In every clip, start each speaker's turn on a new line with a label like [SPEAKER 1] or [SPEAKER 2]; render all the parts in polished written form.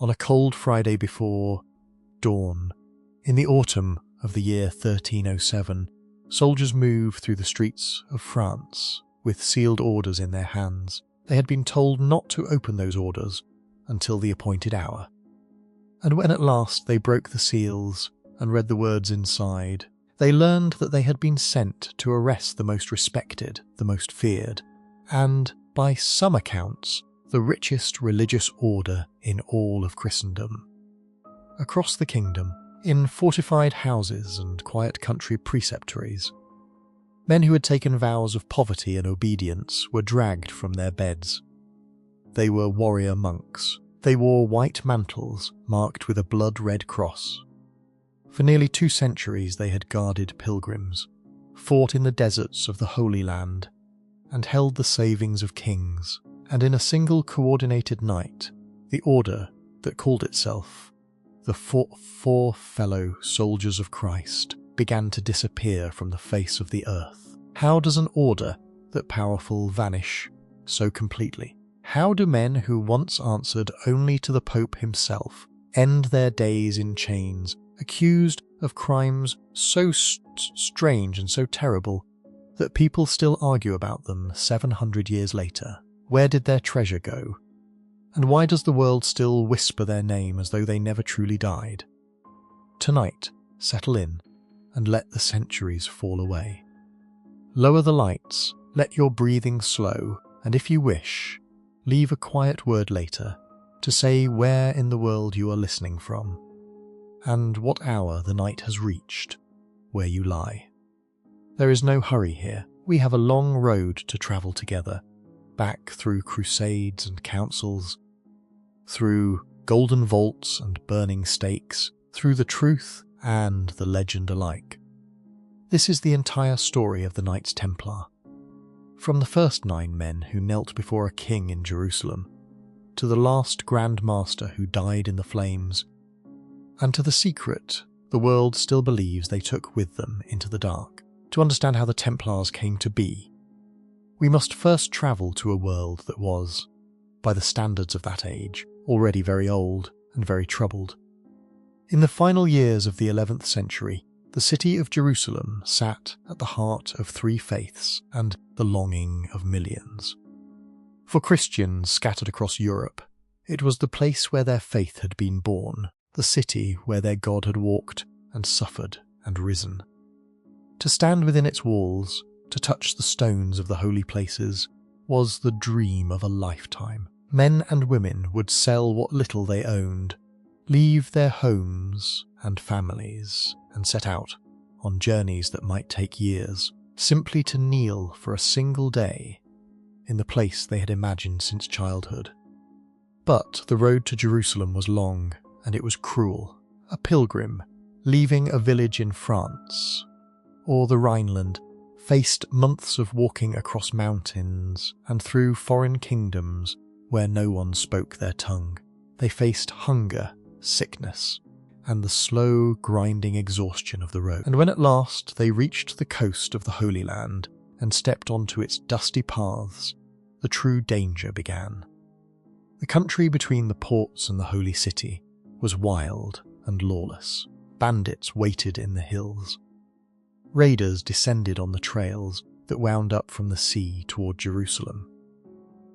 [SPEAKER 1] On a cold Friday before dawn, in the autumn of the year 1307, soldiers moved through the streets of France with sealed orders in their hands. They had been told not to open those orders until the appointed hour. And when at last they broke the seals and read the words inside, they learned that they had been sent to arrest the most respected, the most feared, and, by some accounts, the richest religious order in all of Christendom. Across the kingdom, in fortified houses and quiet country preceptories, men who had taken vows of poverty and obedience were dragged from their beds. They were warrior monks. They wore white mantles marked with a blood-red cross. For nearly 2 centuries they had guarded pilgrims, fought in the deserts of the Holy Land, and held the savings of kings. And in a single coordinated night, the order that called itself the Four Fellow Soldiers of Christ began to disappear from the face of the earth. How does an order that powerful vanish so completely? How do men who once answered only to the Pope himself end their days in chains, accused of crimes so strange and so terrible that people still argue about them 700 years later? Where did their treasure go? And why does the world still whisper their name as though they never truly died? Tonight, settle in and let the centuries fall away. Lower the lights, let your breathing slow, and if you wish, leave a quiet word later to say where in the world you are listening from, and what hour the night has reached where you lie. There is no hurry here. We have a long road to travel together, back through crusades and councils, through golden vaults and burning stakes, through the truth and the legend alike. This is the entire story of the Knights Templar. From the first 9 men who knelt before a king in Jerusalem, to the last Grand Master who died in the flames, and to the secret the world still believes they took with them into the dark. To understand how the Templars came to be, we must first travel to a world that was, by the standards of that age, already very old and very troubled. In the final years of the 11th century, the city of Jerusalem sat at the heart of 3 faiths and the longing of millions. For Christians scattered across Europe, it was the place where their faith had been born, the city where their God had walked and suffered and risen. To stand within its walls, to touch the stones of the holy places, was the dream of a lifetime. Men and women would sell what little they owned, leave their homes and families, and set out on journeys that might take years, simply to kneel for a single day in the place they had imagined since childhood. But the road to Jerusalem was long, and it was cruel. A pilgrim, leaving a village in France, or the Rhineland, faced months of walking across mountains and through foreign kingdoms where no one spoke their tongue. They faced hunger, sickness, and the slow, grinding exhaustion of the road. And when at last they reached the coast of the Holy Land and stepped onto its dusty paths, the true danger began. The country between the ports and the holy city was wild and lawless. Bandits waited in the hills. Raiders descended on the trails that wound up from the sea toward Jerusalem.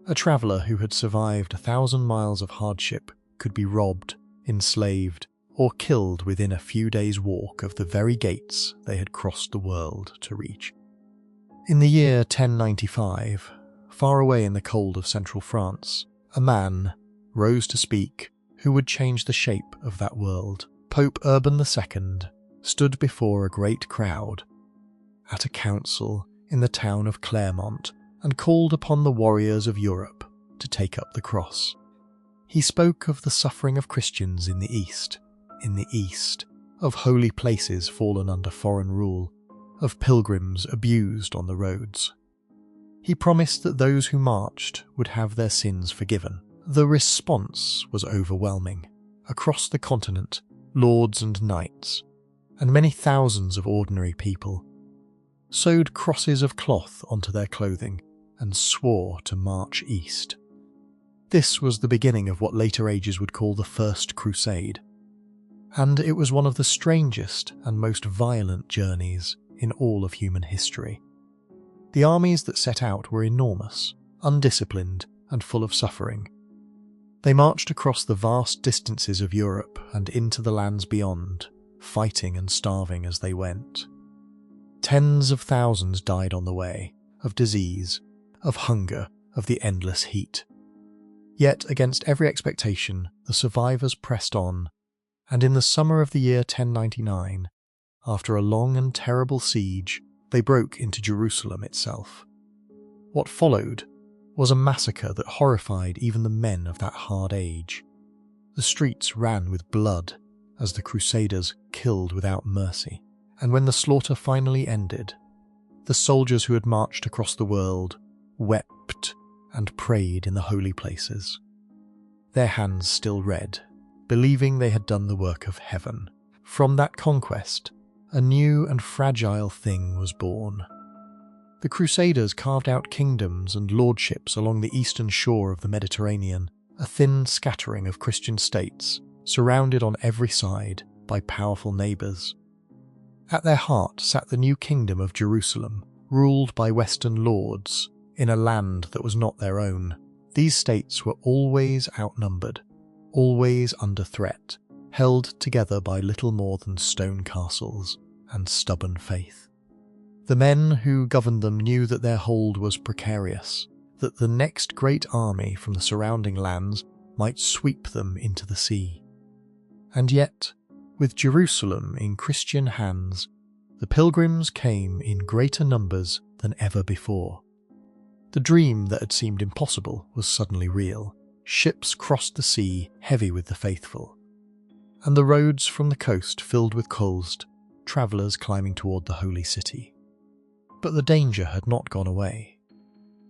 [SPEAKER 1] A traveller who had survived 1,000 miles of hardship could be robbed, enslaved, or killed within a few days' walk of the very gates they had crossed the world to reach. In the year 1095, far away in the cold of central France, a man rose to speak who would change the shape of that world. Pope Urban II stood before a great crowd at a council in the town of Clermont and called upon the warriors of Europe to take up the cross. He spoke of the suffering of Christians in the East, of holy places fallen under foreign rule, of pilgrims abused on the roads. He promised that those who marched would have their sins forgiven. The response was overwhelming. Across the continent, lords and knights, and many thousands of ordinary people, sewed crosses of cloth onto their clothing and swore to march east. This was the beginning of what later ages would call the First Crusade, and it was one of the strangest and most violent journeys in all of human history. The armies that set out were enormous, undisciplined, and full of suffering. They marched across the vast distances of Europe and into the lands beyond, fighting and starving as they went. Tens of thousands died on the way, of disease, of hunger, of the endless heat. Yet, against every expectation, the survivors pressed on, and in the summer of the year 1099, after a long and terrible siege, they broke into Jerusalem itself. What followed was a massacre that horrified even the men of that hard age. The streets ran with blood as the Crusaders killed without mercy, and when the slaughter finally ended, the soldiers who had marched across the world wept and prayed in the holy places, their hands still red, believing they had done the work of heaven. From that conquest, a new and fragile thing was born. The Crusaders carved out kingdoms and lordships along the eastern shore of the Mediterranean, a thin scattering of Christian states, surrounded on every side by powerful neighbours. At their heart sat the new kingdom of Jerusalem, ruled by Western lords, in a land that was not their own. These states were always outnumbered, always under threat, held together by little more than stone castles and stubborn faith. The men who governed them knew that their hold was precarious, that the next great army from the surrounding lands might sweep them into the sea. And yet, with Jerusalem in Christian hands, the pilgrims came in greater numbers than ever before. The dream that had seemed impossible was suddenly real. Ships crossed the sea heavy with the faithful, and the roads from the coast filled with coast, travellers climbing toward the holy city. But the danger had not gone away.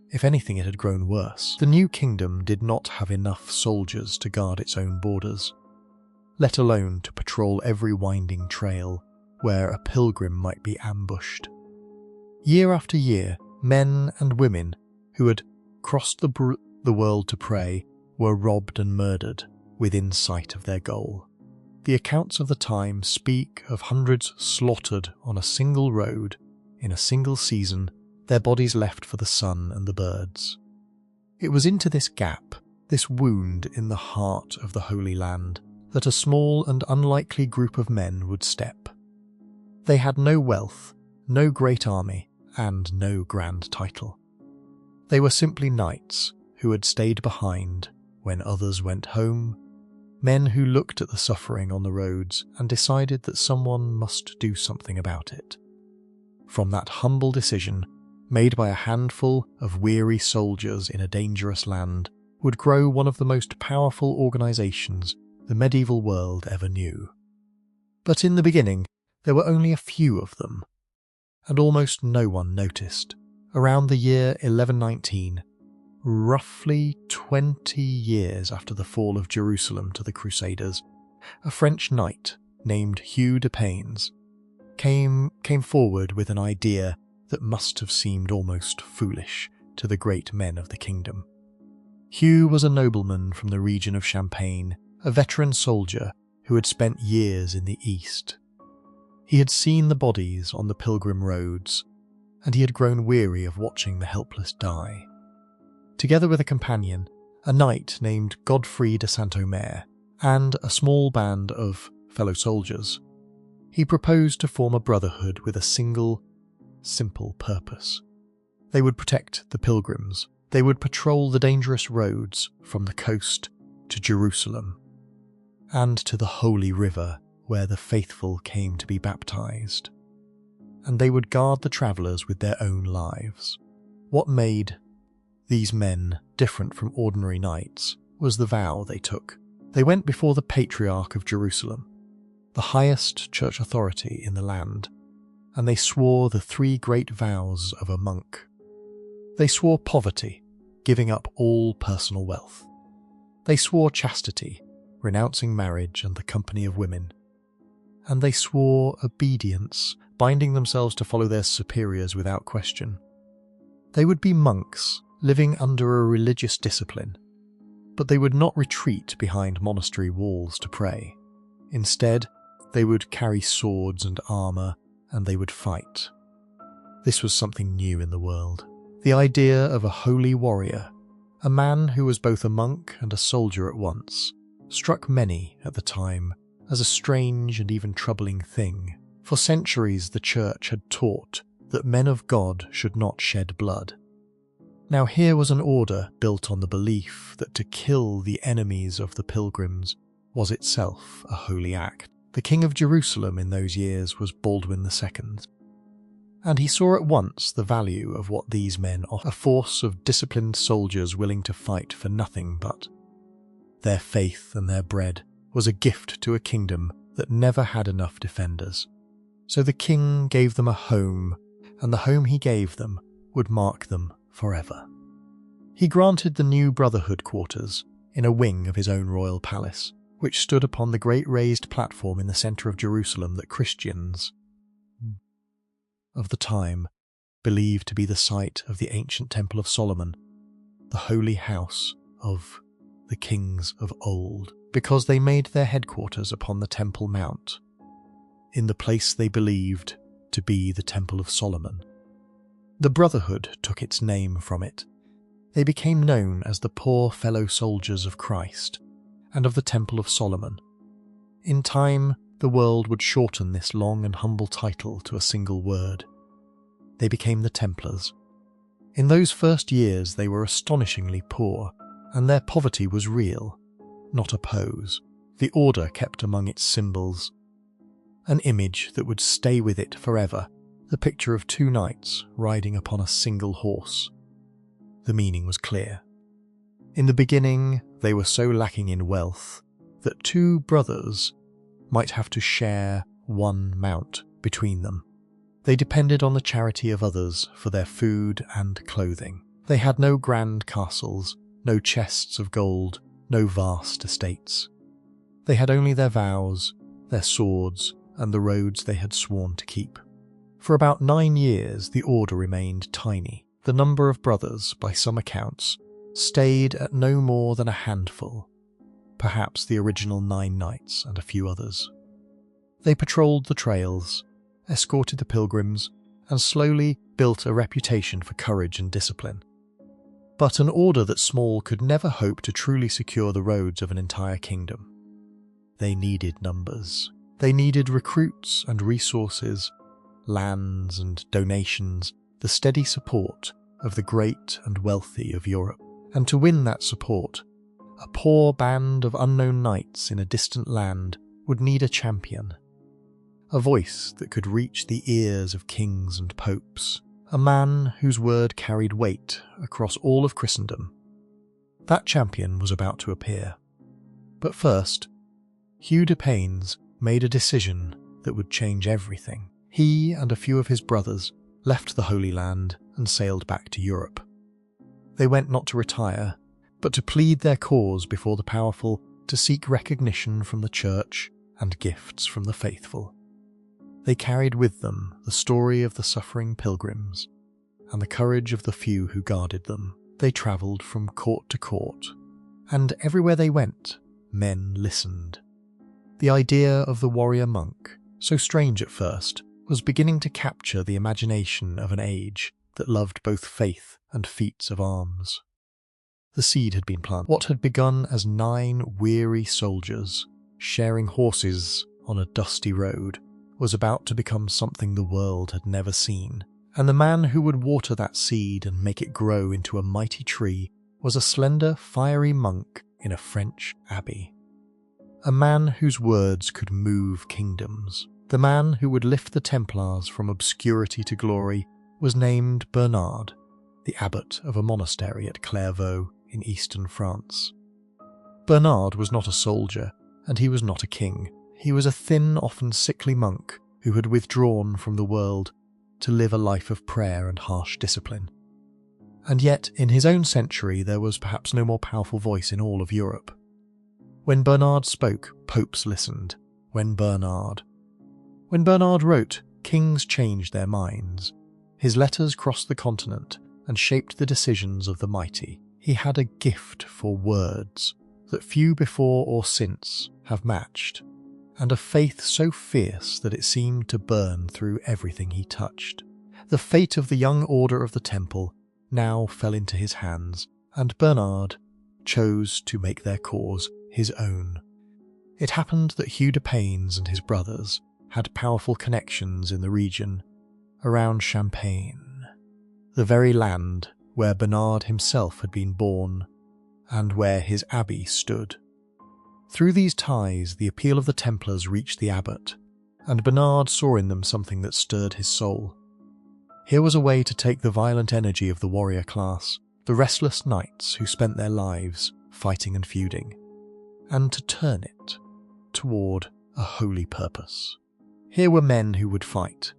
[SPEAKER 1] If anything, it had grown worse. The new kingdom did not have enough soldiers to guard its own borders, let alone to patrol every winding trail where a pilgrim might be ambushed. Year after year, men and women who had crossed the world to pray were robbed and murdered within sight of their goal. The accounts of the time speak of hundreds slaughtered on a single road in a single season, their bodies left for the sun and the birds. It was into this gap, this wound in the heart of the Holy Land, that a small and unlikely group of men would step. They had no wealth, no great army, and no grand title. They were simply knights who had stayed behind when others went home, men who looked at the suffering on the roads and decided that someone must do something about it. From that humble decision, made by a handful of weary soldiers in a dangerous land, would grow one of the most powerful organisations the medieval world ever knew. But in the beginning, there were only a few of them, and almost no one noticed. Around the year 1119, roughly 20 years after the fall of Jerusalem to the Crusaders, a French knight named Hugh de Payens came forward with an idea that must have seemed almost foolish to the great men of the kingdom. Hugh was a nobleman from the region of Champagne, a veteran soldier who had spent years in the East. He had seen the bodies on the pilgrim roads, and he had grown weary of watching the helpless die. Together with a companion, a knight named Godfrey de Saint-Omer, and a small band of fellow soldiers, he proposed to form a brotherhood with a single, simple purpose. They would protect the pilgrims. They would patrol the dangerous roads from the coast to Jerusalem, and to the holy river where the faithful came to be baptized. And they would guard the travellers with their own lives. What made these men different from ordinary knights was the vow they took. They went before the Patriarch of Jerusalem, the highest church authority in the land, and they swore the 3 great vows of a monk. They swore poverty, giving up all personal wealth. They swore chastity, renouncing marriage and the company of women. And they swore obedience, binding themselves to follow their superiors without question. They would be monks, living under a religious discipline. But they would not retreat behind monastery walls to pray. Instead, they would carry swords and armour, and they would fight. This was something new in the world. The idea of a holy warrior, a man who was both a monk and a soldier at once, struck many at the time as a strange and even troubling thing. For centuries the Church had taught that men of God should not shed blood. Now here was an order built on the belief that to kill the enemies of the pilgrims was itself a holy act. The King of Jerusalem in those years was Baldwin II, and he saw at once the value of what these men offered, a force of disciplined soldiers willing to fight for nothing but their faith, and their bread was a gift to a kingdom that never had enough defenders. So the king gave them a home, and the home he gave them would mark them forever. He granted the new Brotherhood quarters in a wing of his own royal palace, which stood upon the great raised platform in the centre of Jerusalem that Christians of the time believed to be the site of the ancient Temple of Solomon, the holy house of the kings of old, because they made their headquarters upon the Temple Mount, in the place they believed to be the Temple of Solomon. The Brotherhood took its name from it. They became known as the poor fellow soldiers of Christ and of the Temple of Solomon. In time, the world would shorten this long and humble title to a single word. They became the Templars. In those first years they were astonishingly poor, and their poverty was real, not a pose. The order kept among its symbols an image that would stay with it forever, the picture of two knights riding upon a single horse. The meaning was clear. In the beginning, they were so lacking in wealth that two brothers might have to share one mount between them. They depended on the charity of others for their food and clothing. They had no grand castles, no chests of gold, no vast estates. They had only their vows, their swords, and the roads they had sworn to keep. For about 9 years the order remained tiny. The number of brothers, by some accounts, stayed at no more than a handful, perhaps the original 9 knights and a few others. They patrolled the trails, escorted the pilgrims, and slowly built a reputation for courage and discipline. But an order that small could never hope to truly secure the roads of an entire kingdom. They needed numbers. They needed recruits and resources, lands and donations, the steady support of the great and wealthy of Europe. And to win that support, a poor band of unknown knights in a distant land would need a champion, a voice that could reach the ears of kings and popes, a man whose word carried weight across all of Christendom. That champion was about to appear. But first, Hugh de Paynes made a decision that would change everything. He and a few of his brothers left the Holy Land and sailed back to Europe. They went not to retire, but to plead their cause before the powerful, to seek recognition from the Church and gifts from the faithful. They carried with them the story of the suffering pilgrims and the courage of the few who guarded them. They travelled from court to court, and everywhere they went, men listened. The idea of the warrior monk, so strange at first, was beginning to capture the imagination of an age that loved both faith and feats of arms. The seed had been planted. What had begun as 9 weary soldiers sharing horses on a dusty road was about to become something the world had never seen, and the man who would water that seed and make it grow into a mighty tree was a slender, fiery monk in a French abbey. A man whose words could move kingdoms. The man who would lift the Templars from obscurity to glory was named Bernard, the abbot of a monastery at Clairvaux in eastern France. Bernard was not a soldier, and he was not a king. He was a thin, often sickly monk who had withdrawn from the world to live a life of prayer and harsh discipline. And yet, in his own century, there was perhaps no more powerful voice in all of Europe. When Bernard spoke, popes listened. When Bernard wrote, kings changed their minds. His letters crossed the continent and shaped the decisions of the mighty. He had a gift for words that few before or since have matched, and a faith so fierce that it seemed to burn through everything he touched. The fate of the young Order of the Temple now fell into his hands, and Bernard chose to make their cause his own. It happened that Hugh de Paynes and his brothers had powerful connections in the region around Champagne, the very land where Bernard himself had been born and where his abbey stood. Through these ties, the appeal of the Templars reached the abbot, and Bernard saw in them something that stirred his soul. Here was a way to take the violent energy of the warrior class, the restless knights who spent their lives fighting and feuding, and to turn it toward a holy purpose. Here were men who would fight,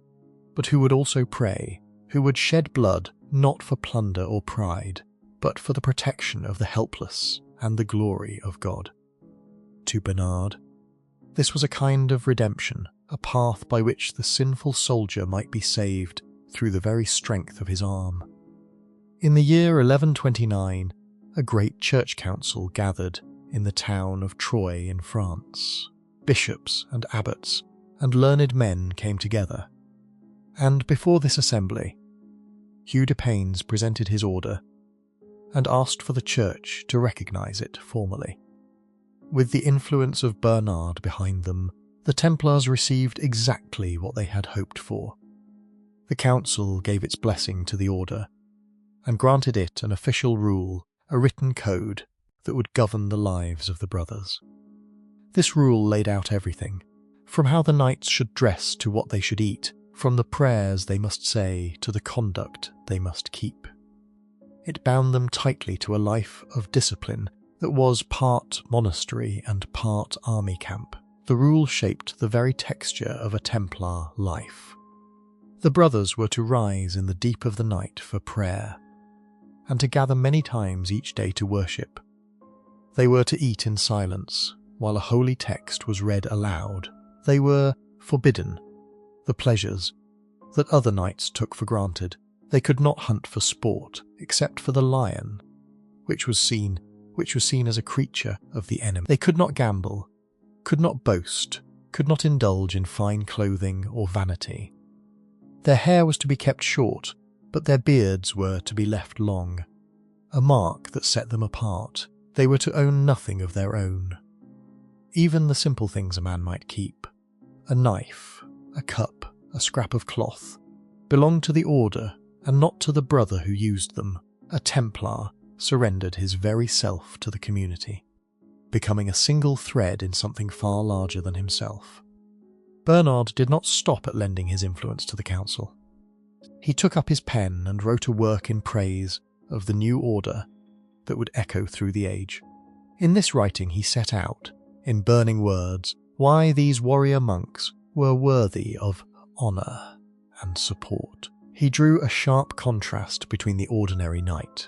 [SPEAKER 1] but who would also pray, who would shed blood not for plunder or pride, but for the protection of the helpless and the glory of God. To Bernard, this was a kind of redemption, a path by which the sinful soldier might be saved through the very strength of his arm. In the year 1129, a great church council gathered in the town of Troyes in France. Bishops and abbots and learned men came together, and before this assembly, Hugh de Paynes presented his order and asked for the church to recognise it formally. With the influence of Bernard behind them, the Templars received exactly what they had hoped for. The council gave its blessing to the order and granted it an official rule, a written code that would govern the lives of the brothers. This rule laid out everything, from how the knights should dress to what they should eat, from the prayers they must say to the conduct they must keep. It bound them tightly to a life of discipline that was part monastery and part army camp. The rule shaped the very texture of a Templar life. The brothers were to rise in the deep of the night for prayer, and to gather many times each day to worship. They were to eat in silence, while a holy text was read aloud. They were forbidden the pleasures that other knights took for granted. They could not hunt for sport, except for the lion, which was seen as a creature of the enemy. They could not gamble, could not boast, could not indulge in fine clothing or vanity. Their hair was to be kept short, but their beards were to be left long, a mark that set them apart. They were to own nothing of their own. Even the simple things a man might keep, a knife, a cup, a scrap of cloth, belonged to the order and not to the brother who used them. A Templar surrendered his very self to the community, becoming a single thread in something far larger than himself. Bernard did not stop at lending his influence to the council. He took up his pen and wrote a work in praise of the new order that would echo through the age. In this writing he set out, in burning words, why these warrior monks were worthy of honour and support. He drew a sharp contrast between the ordinary knight,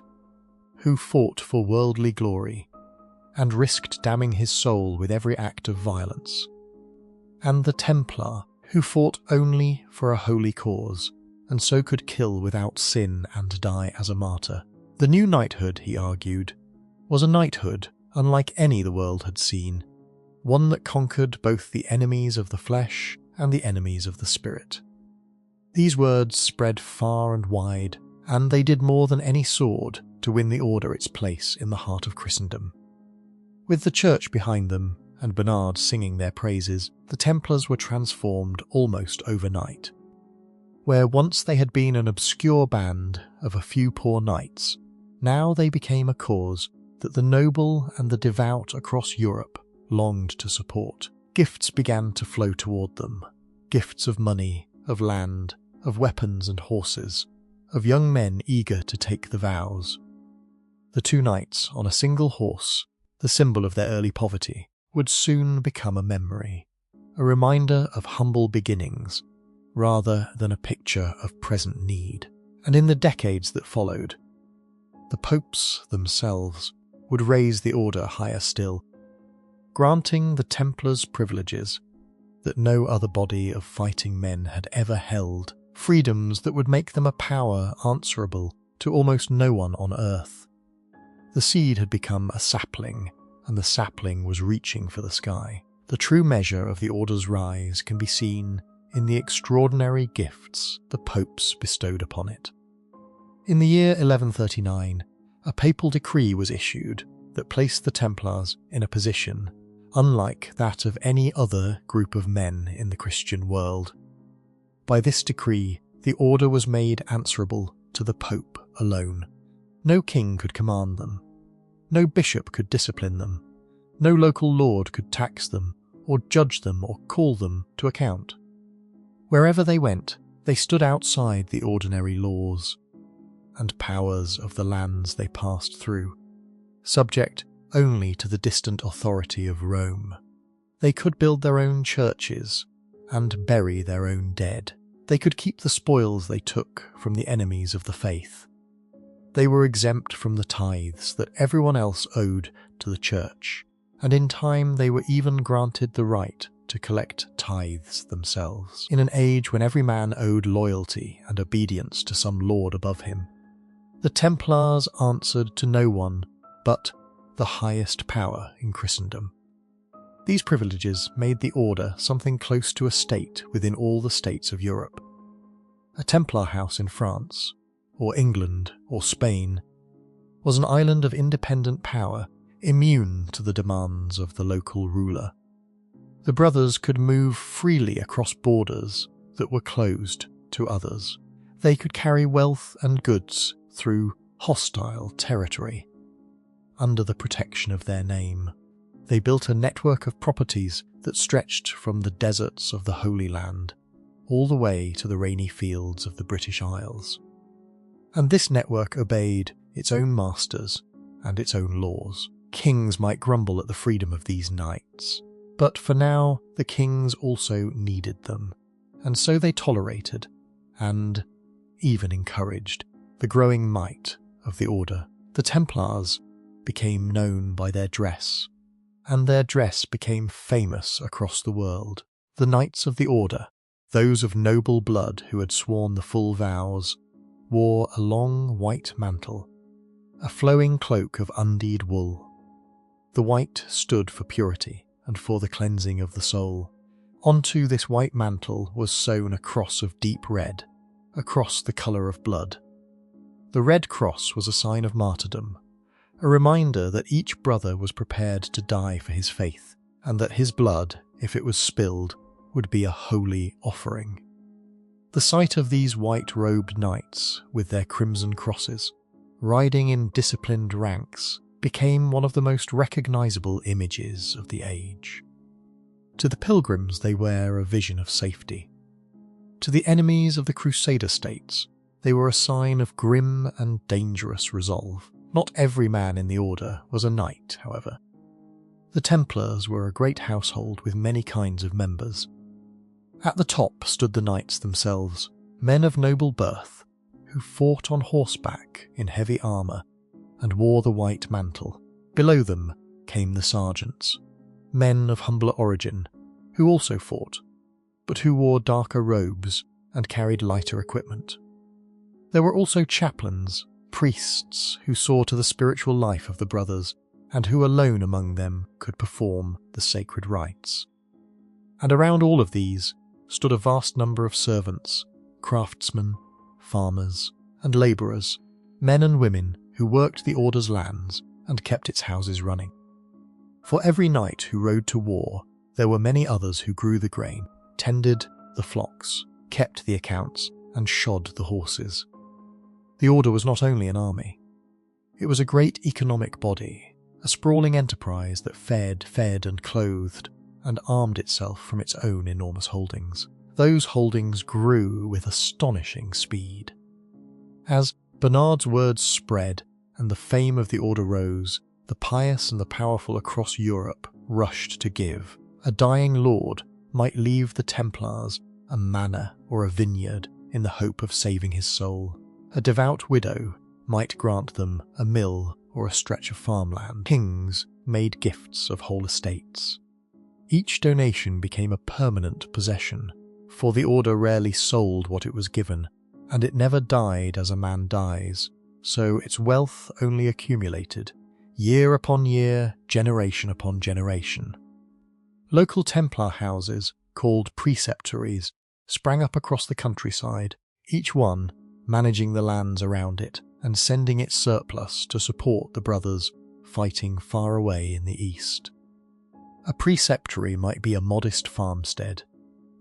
[SPEAKER 1] who fought for worldly glory and risked damning his soul with every act of violence, and the Templar, who fought only for a holy cause, and so could kill without sin and die as a martyr. The new knighthood, he argued, was a knighthood unlike any the world had seen, one that conquered both the enemies of the flesh and the enemies of the spirit. These words spread far and wide, and they did more than any sword to win the order its place in the heart of Christendom. With the church behind them, and Bernard singing their praises, the Templars were transformed almost overnight. Where once they had been an obscure band of a few poor knights, now they became a cause that the noble and the devout across Europe longed to support. Gifts began to flow toward them, gifts of money, of land, of weapons and horses, of young men eager to take the vows. The two knights on a single horse, the symbol of their early poverty, would soon become a memory, a reminder of humble beginnings, rather than a picture of present need. And in the decades that followed, the popes themselves would raise the order higher still, granting the Templars privileges that no other body of fighting men had ever held, freedoms that would make them a power answerable to almost no one on earth. The seed had become a sapling, and the sapling was reaching for the sky. The true measure of the Order's rise can be seen in the extraordinary gifts the popes bestowed upon it. In the year 1139, a papal decree was issued that placed the Templars in a position unlike that of any other group of men in the Christian world. By this decree, the Order was made answerable to the Pope alone. No king could command them. No bishop could discipline them. No local lord could tax them, or judge them, or call them to account. Wherever they went, they stood outside the ordinary laws and powers of the lands they passed through, subject only to the distant authority of Rome. They could build their own churches and bury their own dead. They could keep the spoils they took from the enemies of the faith. They were exempt from the tithes that everyone else owed to the church, and in time they were even granted the right to collect tithes themselves, in an age when every man owed loyalty and obedience to some lord above him. The Templars answered to no one but the highest power in Christendom. These privileges made the Order something close to a state within all the states of Europe. A Templar house in France, or England, or Spain, was an island of independent power, immune to the demands of the local ruler. The brothers could move freely across borders that were closed to others. They could carry wealth and goods through hostile territory. Under the protection of their name, they built a network of properties that stretched from the deserts of the Holy Land all the way to the rainy fields of the British Isles. And this network obeyed its own masters and its own laws. Kings might grumble at the freedom of these knights, but for now the kings also needed them, and so they tolerated, and even encouraged, the growing might of the Order. The Templars became known by their dress, and their dress became famous across the world. The knights of the Order, those of noble blood who had sworn the full vows, wore a long white mantle, a flowing cloak of undeyed wool. The white stood for purity and for the cleansing of the soul. Onto this white mantle was sewn a cross of deep red, a cross the colour of blood. The red cross was a sign of martyrdom, a reminder that each brother was prepared to die for his faith, and that his blood, if it was spilled, would be a holy offering. The sight of these white-robed knights, with their crimson crosses, riding in disciplined ranks, became one of the most recognisable images of the age. To the pilgrims they were a vision of safety. To the enemies of the Crusader states, they were a sign of grim and dangerous resolve. Not every man in the Order was a knight, however. The Templars were a great household with many kinds of members. At the top stood the knights themselves, men of noble birth, who fought on horseback in heavy armour and wore the white mantle. Below them came the sergeants, men of humbler origin, who also fought, but who wore darker robes and carried lighter equipment. There were also chaplains, priests who saw to the spiritual life of the brothers, and who alone among them could perform the sacred rites. And around all of these stood a vast number of servants, craftsmen, farmers, and labourers, men and women who worked the Order's lands and kept its houses running. For every knight who rode to war, there were many others who grew the grain, tended the flocks, kept the accounts, and shod the horses. The Order was not only an army. It was a great economic body, a sprawling enterprise that fed and clothed, and armed itself from its own enormous holdings. Those holdings grew with astonishing speed. As Bernard's words spread and the fame of the Order rose, the pious and the powerful across Europe rushed to give. A dying lord might leave the Templars a manor or a vineyard in the hope of saving his soul. A devout widow might grant them a mill or a stretch of farmland. Kings made gifts of whole estates. Each donation became a permanent possession, for the Order rarely sold what it was given, and it never died as a man dies, so its wealth only accumulated year upon year, generation upon generation. Local Templar houses, called preceptories, sprang up across the countryside, each one managing the lands around it and sending its surplus to support the brothers fighting far away in the east. A preceptory might be a modest farmstead,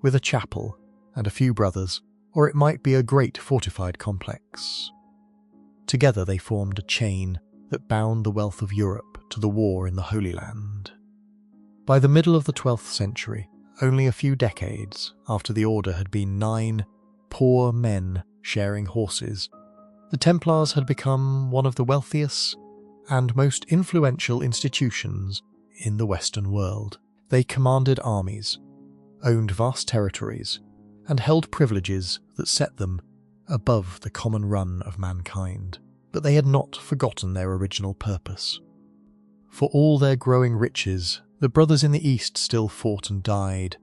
[SPEAKER 1] with a chapel and a few brothers, or it might be a great fortified complex. Together they formed a chain that bound the wealth of Europe to the war in the Holy Land. By the middle of the 12th century, only a few decades after the order had been 9 poor men sharing horses, the Templars had become one of the wealthiest and most influential institutions in the Western world. They commanded armies, owned vast territories, and held privileges that set them above the common run of mankind. But they had not forgotten their original purpose. For all their growing riches, the brothers in the East still fought and died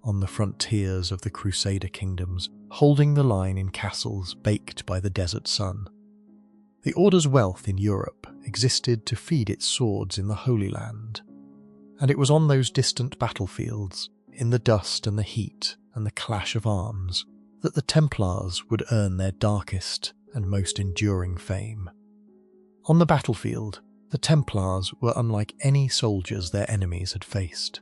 [SPEAKER 1] on the frontiers of the Crusader kingdoms, holding the line in castles baked by the desert sun. The Order's wealth in Europe existed to feed its swords in the Holy Land, and it was on those distant battlefields, in the dust and the heat and the clash of arms, that the Templars would earn their darkest and most enduring fame. On the battlefield, the Templars were unlike any soldiers their enemies had faced.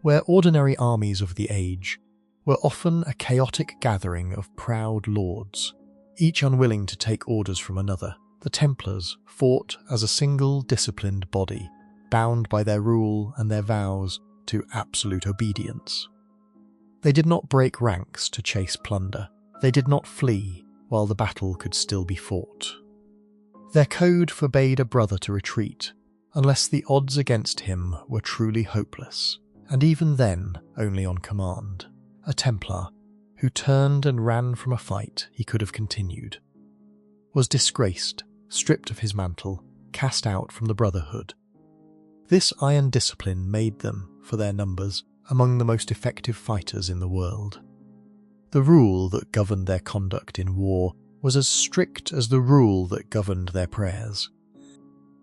[SPEAKER 1] Where ordinary armies of the age were often a chaotic gathering of proud lords, each unwilling to take orders from another, the Templars fought as a single disciplined body, bound by their rule and their vows to absolute obedience. They did not break ranks to chase plunder. They did not flee while the battle could still be fought. Their code forbade a brother to retreat unless the odds against him were truly hopeless, and even then only on command. A Templar, who turned and ran from a fight he could have continued, was disgraced, stripped of his mantle, cast out from the brotherhood. This iron discipline made them, for their numbers, among the most effective fighters in the world. The rule that governed their conduct in war was as strict as the rule that governed their prayers.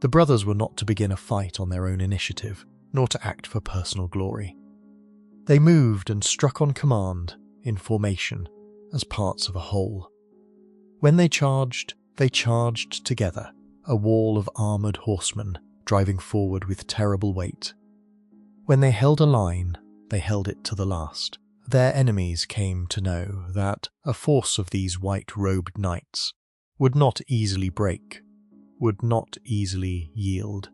[SPEAKER 1] The brothers were not to begin a fight on their own initiative, nor to act for personal glory. They moved and struck on command, in formation, as parts of a whole. When they charged together, a wall of armoured horsemen driving forward with terrible weight. When they held a line, they held it to the last. Their enemies came to know that a force of these white-robed knights would not easily break, would not easily yield,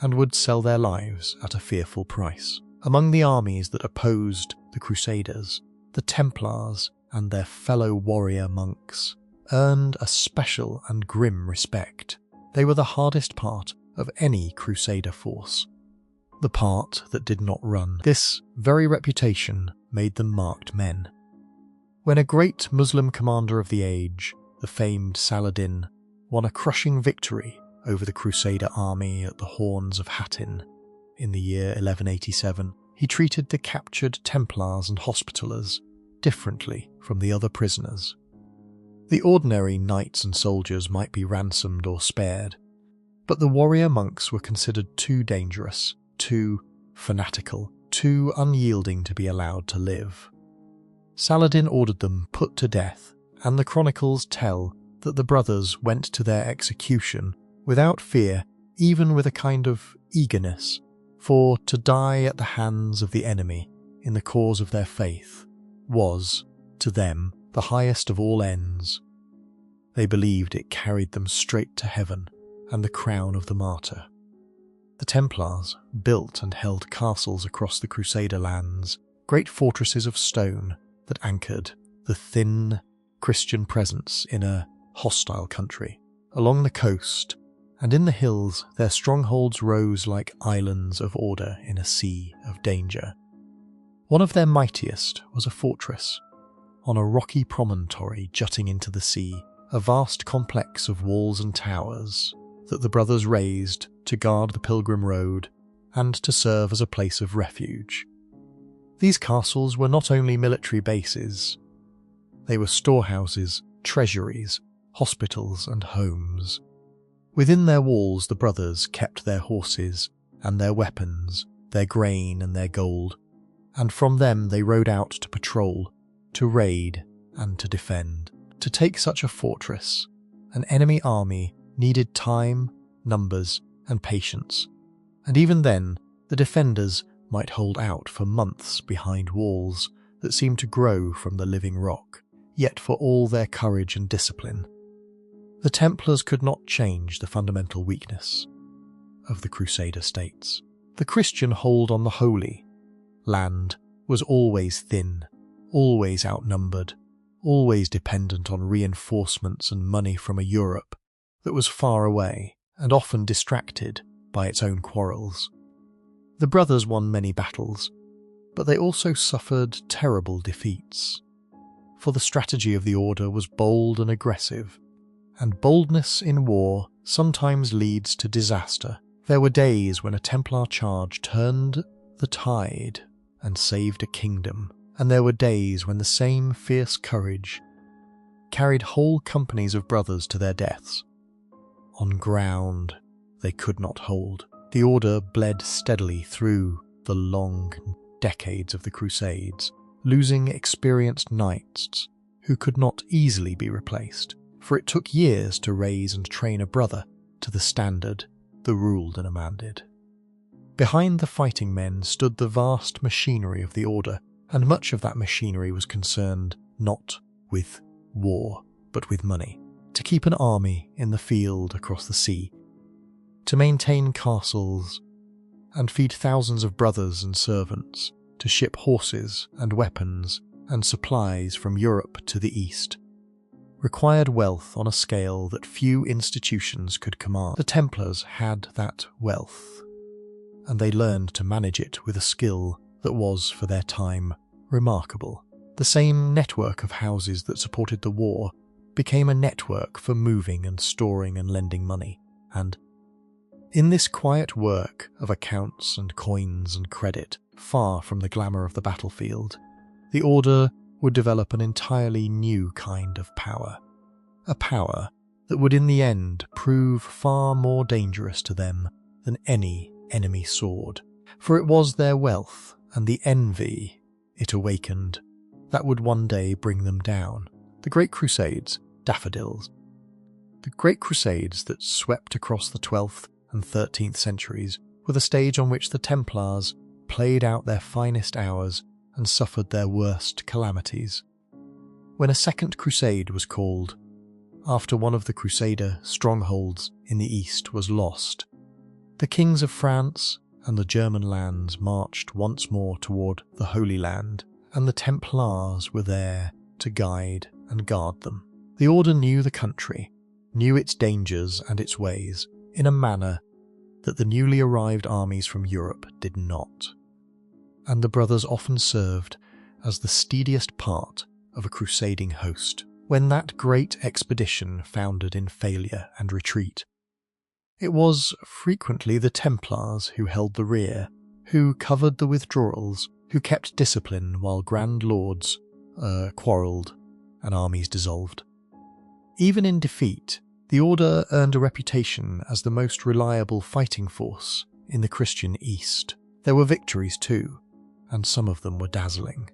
[SPEAKER 1] and would sell their lives at a fearful price. Among the armies that opposed the Crusaders, the Templars and their fellow warrior monks earned a special and grim respect. They were the hardest part of any Crusader force, the part that did not run. This very reputation made them marked men. When a great Muslim commander of the age, the famed Saladin, won a crushing victory over the Crusader army at the Horns of Hattin in the year 1187, he treated the captured Templars and Hospitallers differently from the other prisoners. The ordinary knights and soldiers might be ransomed or spared, but the warrior monks were considered too dangerous, too fanatical, too unyielding to be allowed to live. Saladin ordered them put to death, and the chronicles tell that the brothers went to their execution without fear, even with a kind of eagerness, for to die at the hands of the enemy in the cause of their faith was, to them, the highest of all ends. They believed it carried them straight to heaven and the crown of the martyr. The Templars built and held castles across the Crusader lands, great fortresses of stone that anchored the thin Christian presence in a hostile country. Along the coast and in the hills, their strongholds rose like islands of order in a sea of danger. One of their mightiest was a fortress on a rocky promontory jutting into the sea, a vast complex of walls and towers that the brothers raised to guard the pilgrim road and to serve as a place of refuge. These castles were not only military bases, they were storehouses, treasuries, hospitals and homes. Within their walls the brothers kept their horses and their weapons, their grain and their gold, and from them they rode out to patrol, to raid and to defend. To take such a fortress, an enemy army needed time, numbers, and patience, and even then the defenders might hold out for months behind walls that seemed to grow from the living rock. Yet for all their courage and discipline, the Templars could not change the fundamental weakness of the Crusader states. The Christian hold on the Holy Land was always thin, always outnumbered, always dependent on reinforcements and money from a Europe that was far away and often distracted by its own quarrels. The brothers won many battles, but they also suffered terrible defeats. For the strategy of the order was bold and aggressive, and boldness in war sometimes leads to disaster. There were days when a Templar charge turned the tide and saved a kingdom, and there were days when the same fierce courage carried whole companies of brothers to their deaths. On ground they could not hold, the order bled steadily through the long decades of the Crusades, losing experienced knights who could not easily be replaced, for it took years to raise and train a brother to the standard the rule demanded. Behind the fighting men stood the vast machinery of the order, and much of that machinery was concerned not with war, but with money. To keep an army in the field across the sea, to maintain castles, and feed thousands of brothers and servants, to ship horses and weapons and supplies from Europe to the East, required wealth on a scale that few institutions could command. The Templars had that wealth, and they learned to manage it with a skill that was, for their time, remarkable. The same network of houses that supported the war became a network for moving and storing and lending money, and in this quiet work of accounts and coins and credit, far from the glamour of the battlefield, the Order would develop an entirely new kind of power, a power that would in the end prove far more dangerous to them than any enemy sword, for it was their wealth and the envy it awakened that would one day bring them down. The Great Crusades, daffodils. The Great Crusades that swept across the 12th and 13th centuries were the stage on which the Templars played out their finest hours and suffered their worst calamities. When a second crusade was called, after one of the Crusader strongholds in the east was lost, the kings of France and the German lands marched once more toward the Holy Land, and the Templars were there to guide and guard them. The Order knew the country, knew its dangers and its ways, in a manner that the newly arrived armies from Europe did not, and the brothers often served as the steadiest part of a crusading host. When that great expedition foundered in failure and retreat, it was frequently the Templars who held the rear, who covered the withdrawals, who kept discipline while grand lords quarrelled and armies dissolved. Even in defeat, the Order earned a reputation as the most reliable fighting force in the Christian East. There were victories too, and some of them were dazzling.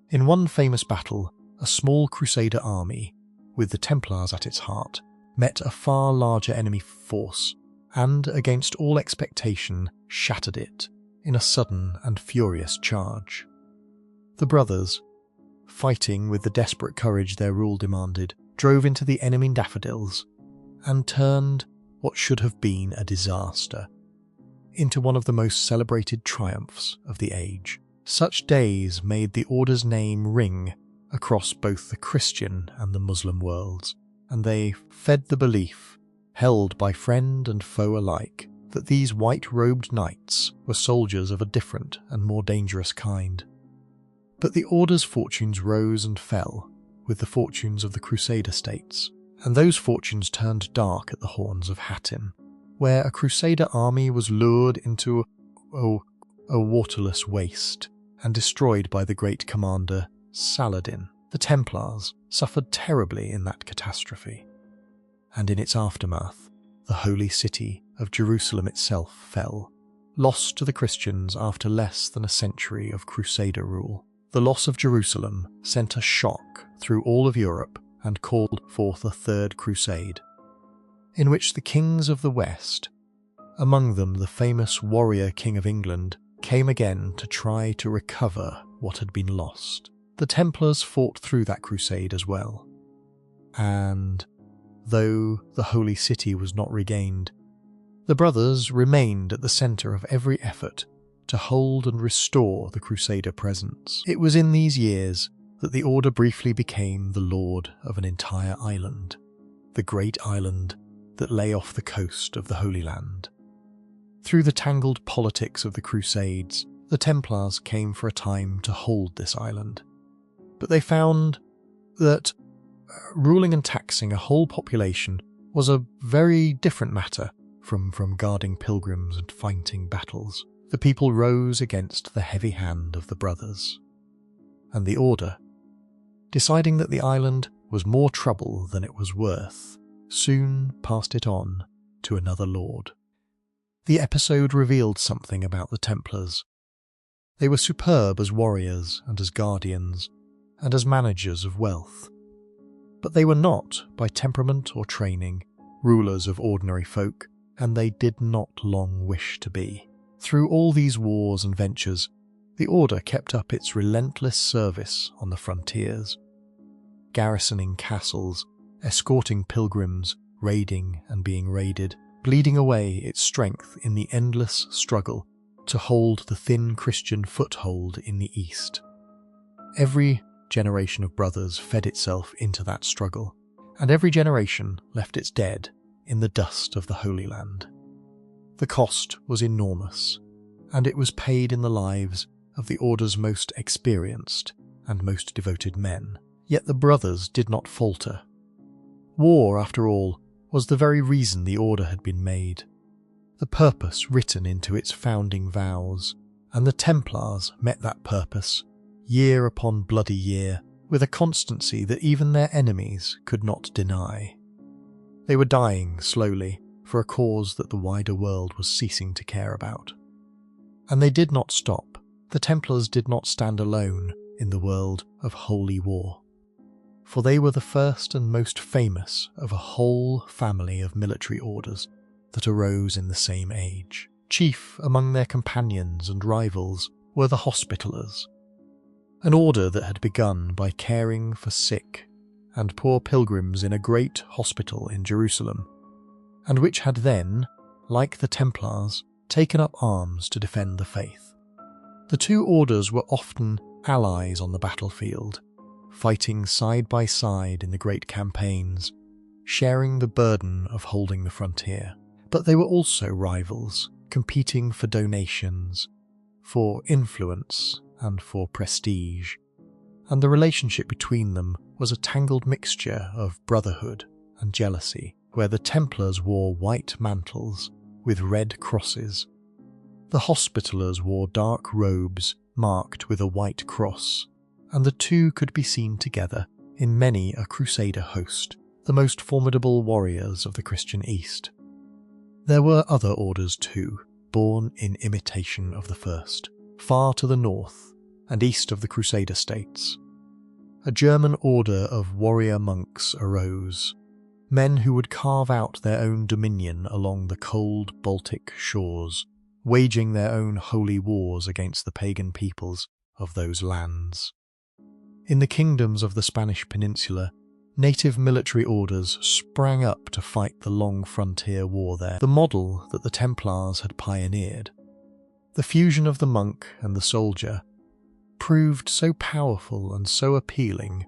[SPEAKER 1] In one famous battle, a small Crusader army, with the Templars at its heart, met a far larger enemy force, and, against all expectation, shattered it in a sudden and furious charge. The brothers, fighting with the desperate courage their rule demanded, drove into the enemy daffodils and turned what should have been a disaster into one of the most celebrated triumphs of the age. Such days made the Order's name ring across both the Christian and the Muslim worlds, and they fed the belief, held by friend and foe alike, that these white-robed knights were soldiers of a different and more dangerous kind. But the Order's fortunes rose and fell with the fortunes of the Crusader states, and those fortunes turned dark at the Horns of Hattin, where a Crusader army was lured into a waterless waste and destroyed by the great commander Saladin. The Templars suffered terribly in that catastrophe, and in its aftermath, the the holy city of Jerusalem itself fell, lost to the Christians after less than a century of Crusader rule. The loss of Jerusalem sent a shock through all of Europe and called forth a Third Crusade, in which the kings of the West, among them the famous warrior King of England, came again to try to recover what had been lost. The Templars fought through that crusade as well, and though the holy city was not regained, the brothers remained at the centre of every effort to hold and restore the Crusader presence. It was in these years that the order briefly became the lord of an entire island, the great island that lay off the coast of the Holy Land. Through the tangled politics of the Crusades, the Templars came for a time to hold this island, but they found that ruling and taxing a whole population was a very different matter from guarding pilgrims and fighting battles. The people rose against the heavy hand of the brothers, and the order, deciding that the island was more trouble than it was worth, soon passed it on to another lord. The episode revealed something about the Templars. They were superb as warriors and as guardians, and as managers of wealth. But they were not, by temperament or training, rulers of ordinary folk, and they did not long wish to be. Through all these wars and ventures, the order kept up its relentless service on the frontiers, garrisoning castles, escorting pilgrims, raiding and being raided, bleeding away its strength in the endless struggle to hold the thin Christian foothold in the East. Every generation of brothers fed itself into that struggle, and every generation left its dead in the dust of the Holy Land. The cost was enormous, and it was paid in the lives of the order's most experienced and most devoted men. Yet the brothers did not falter. War, after all, was the very reason the order had been made, the purpose written into its founding vows, and the Templars met that purpose year upon bloody year with a constancy that even their enemies could not deny. They were dying slowly for a cause that the wider world was ceasing to care about. And they did not stop. The Templars did not stand alone in the world of holy war, for they were the first and most famous of a whole family of military orders that arose in the same age. Chief among their companions and rivals were the Hospitallers, an order that had begun by caring for sick and poor pilgrims in a great hospital in Jerusalem, and which had then, like the Templars, taken up arms to defend the faith. The two orders were often allies on the battlefield, fighting side by side in the great campaigns, sharing the burden of holding the frontier. But they were also rivals, competing for donations, for influence, and for prestige, and the relationship between them was a tangled mixture of brotherhood and jealousy, where the Templars wore white mantles with red crosses. The Hospitallers wore dark robes marked with a white cross, and the two could be seen together in many a Crusader host, the most formidable warriors of the Christian East. There were other orders too, born in imitation of the first, far to the north and east of the Crusader states. A German order of warrior monks arose, men who would carve out their own dominion along the cold Baltic shores, waging their own holy wars against the pagan peoples of those lands. In the kingdoms of the Spanish peninsula, native military orders sprang up to fight the long frontier war there, the model that the Templars had pioneered. The fusion of the monk and the soldier proved so powerful and so appealing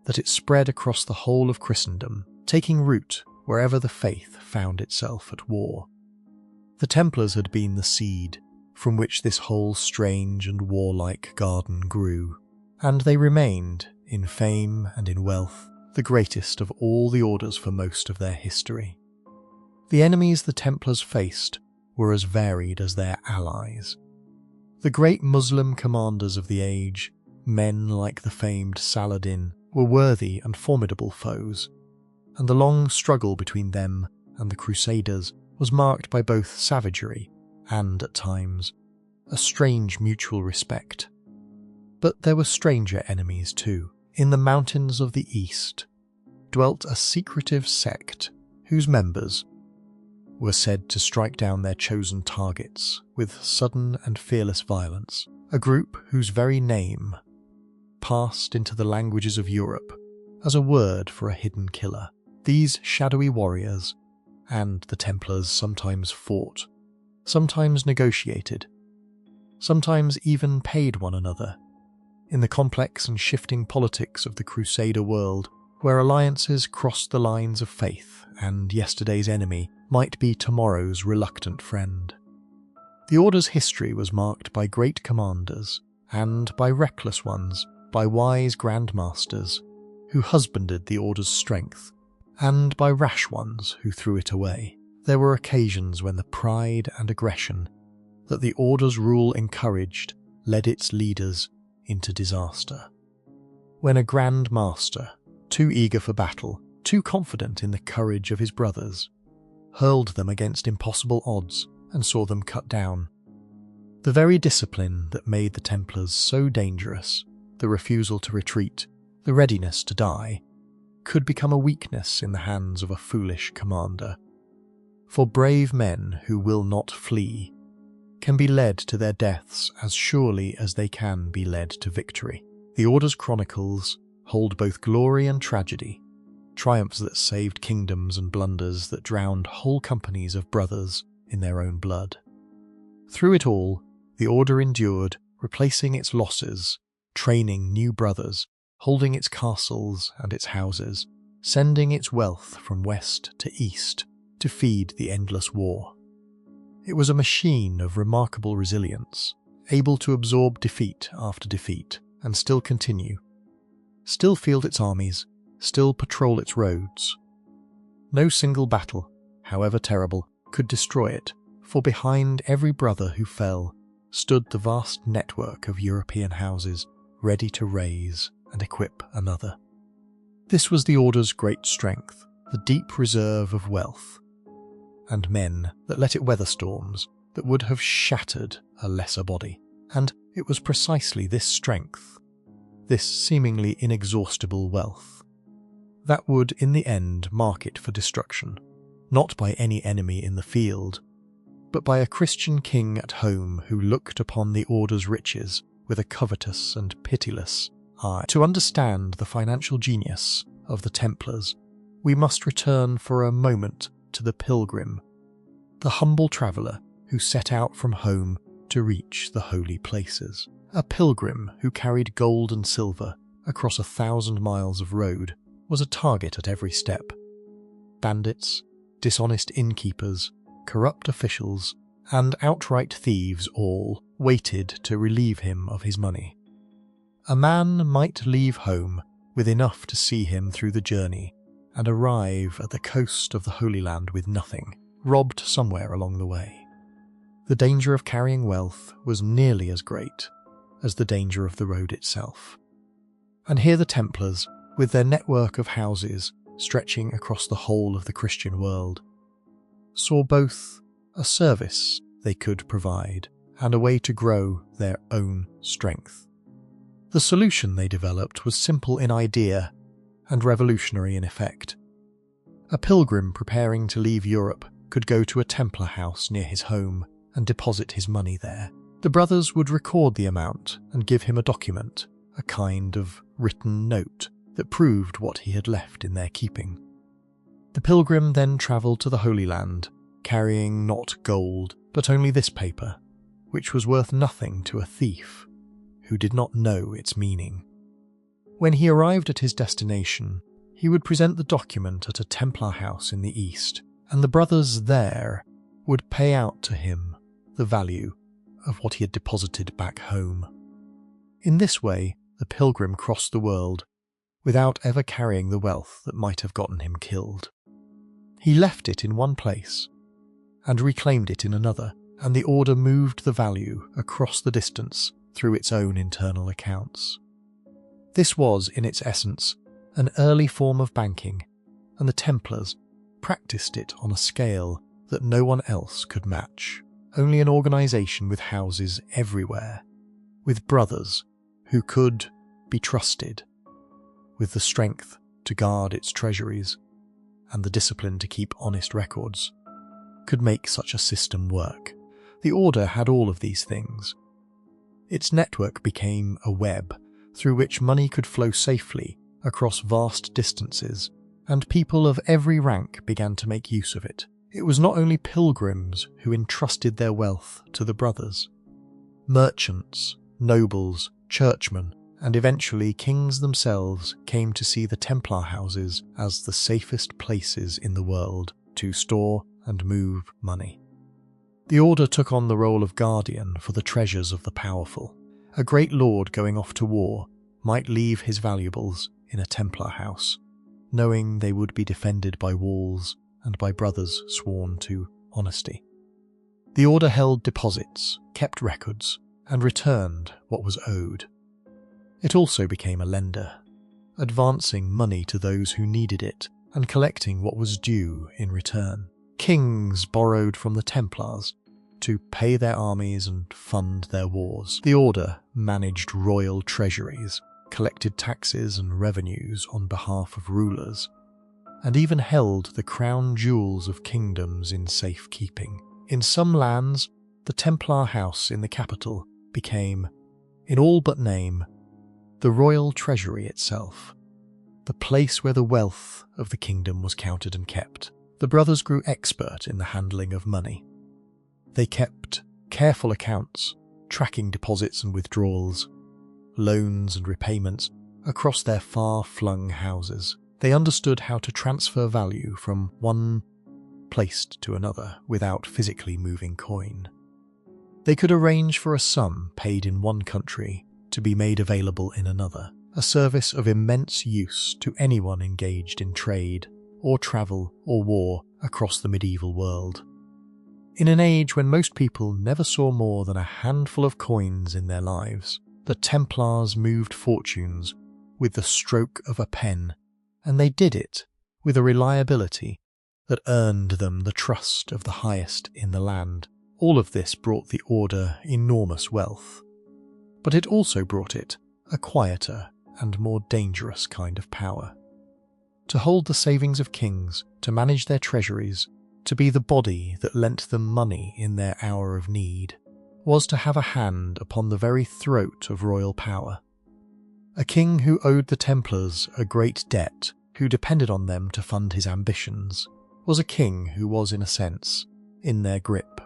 [SPEAKER 1] that it spread across the whole of Christendom, taking root wherever the faith found itself at war. The Templars had been the seed from which this whole strange and warlike garden grew, and they remained, in fame and in wealth, the greatest of all the orders for most of their history. The enemies the Templars faced were as varied as their allies. The great Muslim commanders of the age, men like the famed Saladin, were worthy and formidable foes, and the long struggle between them and the Crusaders was marked by both savagery and, at times, a strange mutual respect. But there were stranger enemies too. In the mountains of the east dwelt a secretive sect whose members were said to strike down their chosen targets with sudden and fearless violence, a group whose very name passed into the languages of Europe as a word for a hidden killer. These shadowy warriors and the Templars sometimes fought, sometimes negotiated, sometimes even paid one another. In the complex and shifting politics of the Crusader world, where alliances crossed the lines of faith and yesterday's enemy might be tomorrow's reluctant friend. The Order's history was marked by great commanders and by reckless ones, by wise grandmasters who husbanded the Order's strength, and by rash ones who threw it away. There were occasions when the pride and aggression that the Order's rule encouraged led its leaders into disaster. When a Grand Master, too eager for battle, too confident in the courage of his brothers, hurled them against impossible odds and saw them cut down. The very discipline that made the Templars so dangerous, the refusal to retreat, the readiness to die, could become a weakness in the hands of a foolish commander. For brave men who will not flee can be led to their deaths as surely as they can be led to victory. The Order's chronicles hold both glory and tragedy, triumphs that saved kingdoms and blunders that drowned whole companies of brothers in their own blood. Through it all, the Order endured, replacing its losses, training new brothers, holding its castles and its houses, sending its wealth from west to east to feed the endless war. It was a machine of remarkable resilience, able to absorb defeat after defeat and still continue, still field its armies, still patrol its roads. No single battle, however terrible, could destroy it, for behind every brother who fell stood the vast network of European houses ready to raise and equip another. This was the Order's great strength, the deep reserve of wealth, and men that let it weather storms that would have shattered a lesser body. And it was precisely this strength, this seemingly inexhaustible wealth, that would in the end mark it for destruction, not by any enemy in the field, but by a Christian king at home who looked upon the Order's riches with a covetous and pitiless eye. To understand the financial genius of the Templars, we must return for a moment to the pilgrim, the humble traveller who set out from home to reach the holy places. A pilgrim who carried gold and silver across 1,000 miles of road was a target at every step. Bandits, dishonest innkeepers, corrupt officials, and outright thieves all waited to relieve him of his money. A man might leave home with enough to see him through the journey and arrive at the coast of the Holy Land with nothing, robbed somewhere along the way. The danger of carrying wealth was nearly as great as the danger of the road itself. And here the Templars, with their network of houses stretching across the whole of the Christian world, saw both a service they could provide and a way to grow their own strength. The solution they developed was simple in idea and revolutionary in effect. A pilgrim preparing to leave Europe could go to a Templar house near his home and deposit his money there. The brothers would record the amount and give him a document, a kind of written note that proved what he had left in their keeping. The pilgrim then travelled to the Holy Land, carrying not gold, but only this paper, which was worth nothing to a thief who did not know its meaning. When he arrived at his destination, he would present the document at a Templar house in the east, and the brothers there would pay out to him the value of what he had deposited back home. In this way, the pilgrim crossed the world without ever carrying the wealth that might have gotten him killed. He left it in one place and reclaimed it in another, and the Order moved the value across the distance through its own internal accounts. This was, in its essence, an early form of banking, and the Templars practiced it on a scale that no one else could match. Only an organization with houses everywhere, with brothers who could be trusted, with the strength to guard its treasuries and the discipline to keep honest records, could make such a system work. The Order had all of these things. Its network became a web through which money could flow safely across vast distances, and people of every rank began to make use of it. It was not only pilgrims who entrusted their wealth to the brothers. Merchants, nobles, churchmen, and eventually kings themselves came to see the Templar houses as the safest places in the world to store and move money. The Order took on the role of guardian for the treasures of the powerful. A great lord going off to war might leave his valuables in a Templar house, knowing they would be defended by walls and by brothers sworn to honesty. The Order held deposits, kept records, and returned what was owed. It also became a lender, advancing money to those who needed it and collecting what was due in return. Kings borrowed from the Templars to pay their armies and fund their wars. The Order managed royal treasuries, collected taxes and revenues on behalf of rulers, and even held the crown jewels of kingdoms in safekeeping. In some lands, the Templar house in the capital became, in all but name, the royal treasury itself, the place where the wealth of the kingdom was counted and kept. The brothers grew expert in the handling of money. They kept careful accounts, tracking deposits and withdrawals, loans and repayments across their far-flung houses. They understood how to transfer value from one place to another without physically moving coin. They could arrange for a sum paid in one country to be made available in another, a service of immense use to anyone engaged in trade or travel or war across the medieval world. In an age when most people never saw more than a handful of coins in their lives, the Templars moved fortunes with the stroke of a pen, and they did it with a reliability that earned them the trust of the highest in the land. All of this brought the Order enormous wealth, but it also brought it a quieter and more dangerous kind of power. To hold the savings of kings, to manage their treasuries, to be the body that lent them money in their hour of need, was to have a hand upon the very throat of royal power. A king who owed the Templars a great debt, who depended on them to fund his ambitions, was a king who was, in a sense, in their grip.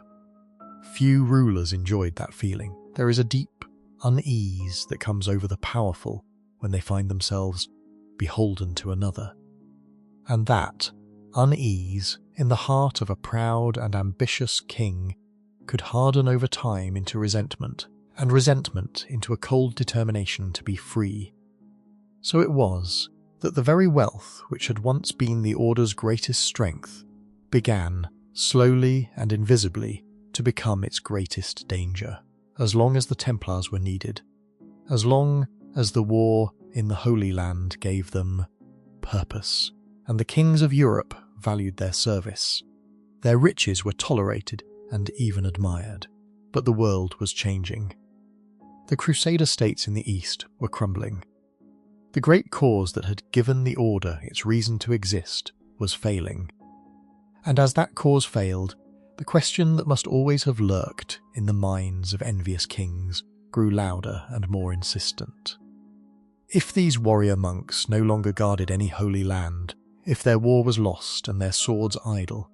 [SPEAKER 1] Few rulers enjoyed that feeling. There is a deep unease that comes over the powerful when they find themselves beholden to another. And that unease in the heart of a proud and ambitious king could harden over time into resentment, and resentment into a cold determination to be free. So it was that the very wealth which had once been the Order's greatest strength began, slowly and invisibly, to become its greatest danger. As long as the Templars were needed, as long as the war in the Holy Land gave them purpose, and the kings of Europe valued their service, their riches were tolerated and even admired. But the world was changing. The Crusader states in the East were crumbling. The great cause that had given the Order its reason to exist was failing. And as that cause failed, the question that must always have lurked in the minds of envious kings grew louder and more insistent. If these warrior monks no longer guarded any holy land, if their war was lost and their swords idle,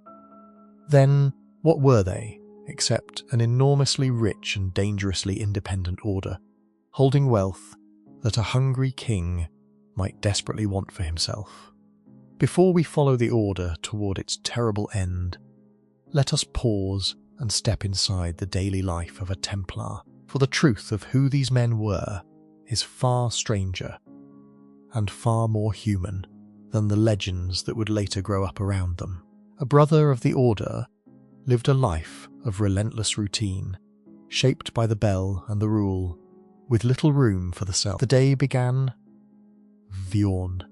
[SPEAKER 1] then what were they except an enormously rich and dangerously independent order, holding wealth that a hungry king might desperately want for himself? Before we follow the Order toward its terrible end, let us pause and step inside the daily life of a Templar, for the truth of who these men were is far stranger and far more human than the legends that would later grow up around them. A brother of the Order lived a life of relentless routine, shaped by the bell and the rule, with little room for the self. The day began Viorn,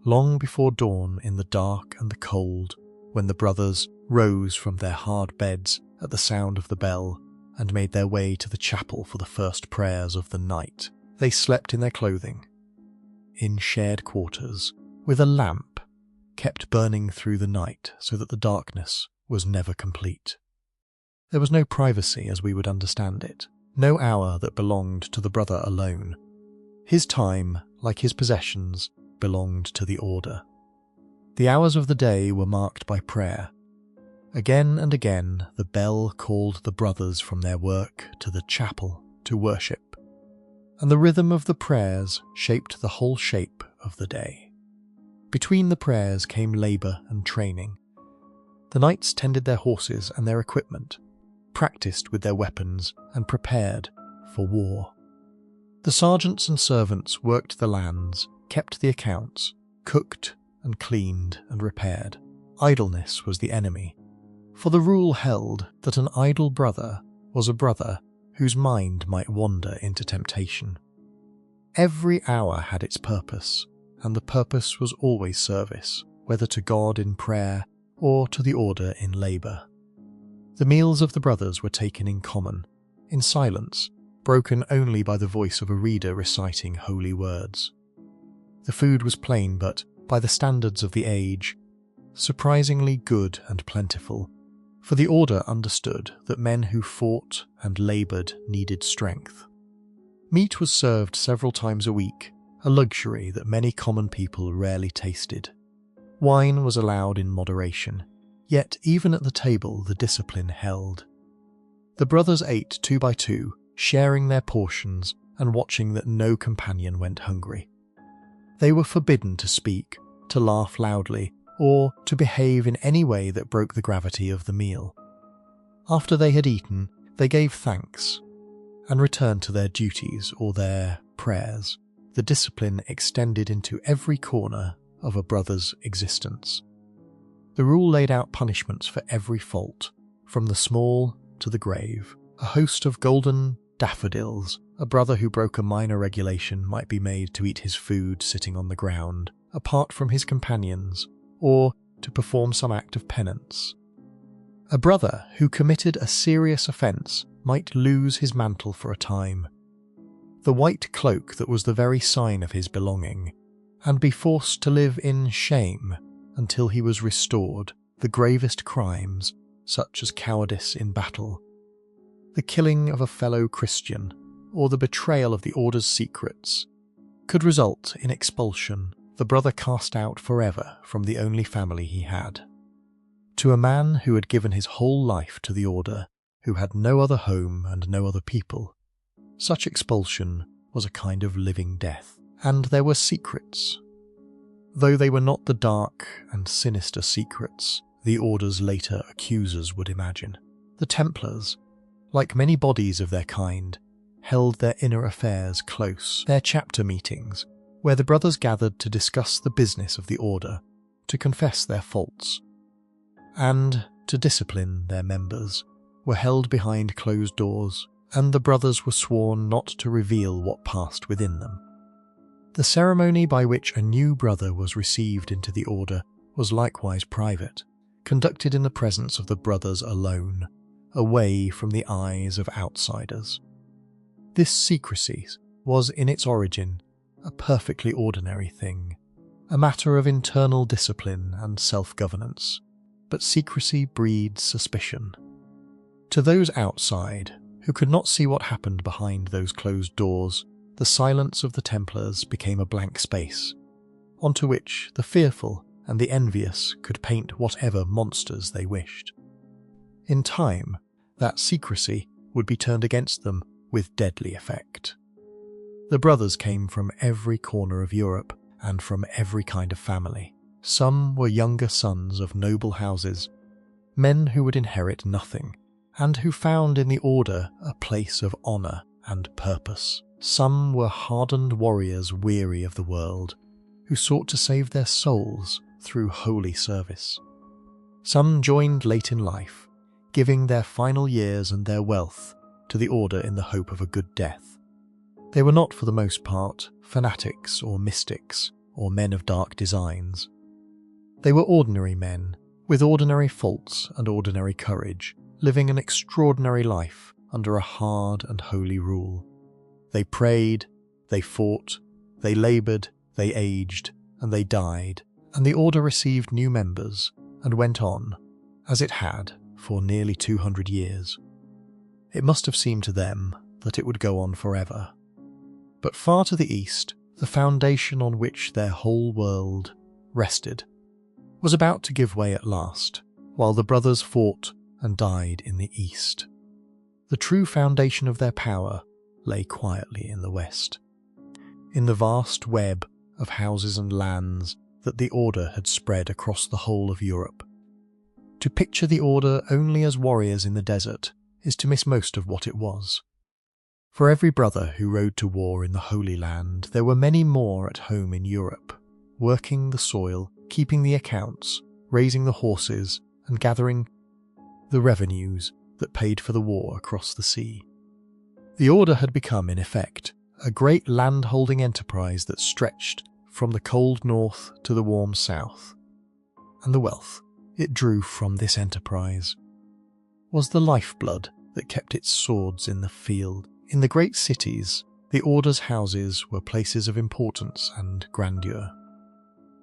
[SPEAKER 1] long before dawn in the dark and the cold, when the brothers rose from their hard beds at the sound of the bell and made their way to the chapel for the first prayers of the night. They slept in their clothing, in shared quarters, with a lamp kept burning through the night so that the darkness was never complete. There was no privacy as we would understand it, no hour that belonged to the brother alone. His time, like his possessions, belonged to the order. The hours of the day were marked by prayer. Again and again the bell called the brothers from their work to the chapel to worship, and the rhythm of the prayers shaped the whole shape of the day. Between the prayers came labour and training. The knights tended their horses and their equipment, practised with their weapons and prepared for war. The sergeants and servants worked the lands, kept the accounts, cooked and cleaned and repaired. Idleness was the enemy, for the rule held that an idle brother was a brother whose mind might wander into temptation. Every hour had its purpose, and the purpose was always service, whether to God in prayer or to the order in labour. The meals of the brothers were taken in common, in silence, broken only by the voice of a reader reciting holy words. The food was plain but, by the standards of the age, surprisingly good and plentiful, for the order understood that men who fought and laboured needed strength. Meat was served several times a week, a luxury that many common people rarely tasted. Wine was allowed in moderation, yet even at the table the discipline held. The brothers ate 2 by 2, sharing their portions and watching that no companion went hungry. They were forbidden to speak, to laugh loudly, or to behave in any way that broke the gravity of the meal. After they had eaten, they gave thanks and returned to their duties or their prayers. The discipline extended into every corner of a brother's existence. The rule laid out punishments for every fault, from the small to the grave. A host of golden daffodils. A brother who broke a minor regulation might be made to eat his food sitting on the ground, apart from his companions, or to perform some act of penance. A brother who committed a serious offence might lose his mantle for a time, the white cloak that was the very sign of his belonging, and be forced to live in shame until he was restored. The gravest crimes, such as cowardice in battle, the killing of a fellow Christian, or the betrayal of the order's secrets, could result in expulsion, the brother cast out forever from the only family he had. To a man who had given his whole life to the order, who had no other home and no other people, such expulsion was a kind of living death. And there were secrets. Though they were not the dark and sinister secrets the order's later accusers would imagine. The Templars, like many bodies of their kind, held their inner affairs close. Their chapter meetings, where the brothers gathered to discuss the business of the order, to confess their faults, and to discipline their members, were held behind closed doors, and the brothers were sworn not to reveal what passed within them. The ceremony by which a new brother was received into the order was likewise private, conducted in the presence of the brothers alone, away from the eyes of outsiders. This secrecy was in its origin a perfectly ordinary thing, a matter of internal discipline and self-governance, but secrecy breeds suspicion. To those outside, who could not see what happened behind those closed doors, the silence of the Templars became a blank space, onto which the fearful and the envious could paint whatever monsters they wished. In time, that secrecy would be turned against them with deadly effect. The brothers came from every corner of Europe and from every kind of family. Some were younger sons of noble houses, men who would inherit nothing, and who found in the order a place of honour and purpose. Some were hardened warriors weary of the world, who sought to save their souls through holy service. Some joined late in life, giving their final years and their wealth to the order in the hope of a good death. They were not, for the most part, fanatics or mystics or men of dark designs. They were ordinary men, with ordinary faults and ordinary courage, living an extraordinary life under a hard and holy rule. They prayed, they fought, they laboured, they aged, and they died, and the order received new members and went on, as it had for nearly 200 years. It must have seemed to them that it would go on forever. But far to the east, the foundation on which their whole world rested was about to give way at last, while the brothers fought and died in the east. The true foundation of their power lay quietly in the west, in the vast web of houses and lands that the Order had spread across the whole of Europe. To picture the Order only as warriors in the desert is to miss most of what it was. For every brother who rode to war in the Holy Land, there were many more at home in Europe, working the soil, keeping the accounts, raising the horses, and gathering the revenues that paid for the war across the sea. The Order had become, in effect, a great land-holding enterprise that stretched from the cold north to the warm south, and the wealth it drew from this enterprise was the lifeblood that kept its swords in the field. In the great cities, the Order's houses were places of importance and grandeur.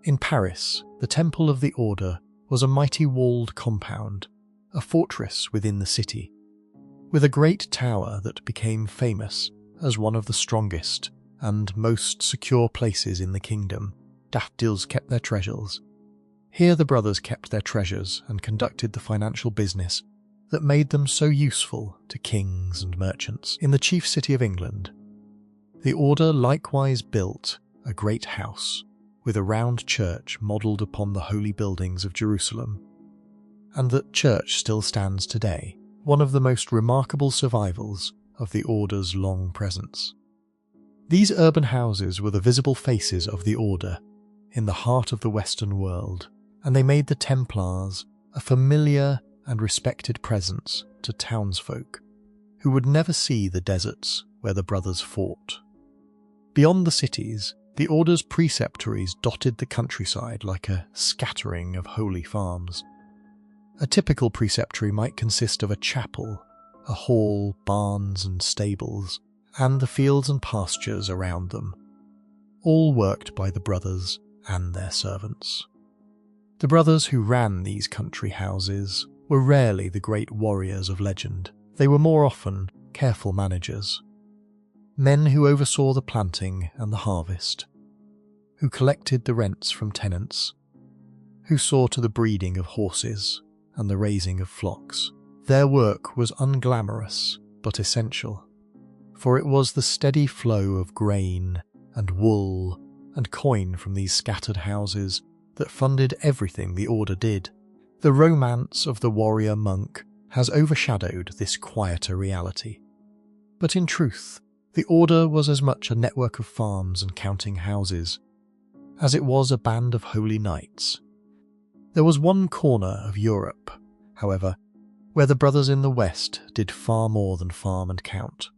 [SPEAKER 1] In Paris, the Temple of the Order was a mighty walled compound, a fortress within the city, with a great tower that became famous as one of the strongest and most secure places in the kingdom. Daffodils kept their treasures. Here the brothers kept their treasures and conducted the financial business that made them so useful to kings and merchants. In the chief city of England, the Order likewise built a great house with a round church modelled upon the holy buildings of Jerusalem, and that church still stands today, one of the most remarkable survivals of the Order's long presence. These urban houses were the visible faces of the Order in the heart of the Western world, and they made the Templars a familiar and respected presence to townsfolk who would never see the deserts where the brothers fought. Beyond the cities, the Order's preceptories dotted the countryside like a scattering of holy farms. A typical preceptory might consist of a chapel, a hall, barns and stables, and the fields and pastures around them, all worked by the brothers and their servants. The brothers who ran these country houses were rarely the great warriors of legend. They were more often careful managers, men who oversaw the planting and the harvest, who collected the rents from tenants, who saw to the breeding of horses and the raising of flocks. Their work was unglamorous but essential, for it was the steady flow of grain and wool and coin from these scattered houses that funded everything the Order did. The romance of the warrior monk has overshadowed this quieter reality. But in truth, the Order was as much a network of farms and counting houses as it was a band of holy knights. There was one corner of Europe, however, where the brothers in the West did far more than farm and count.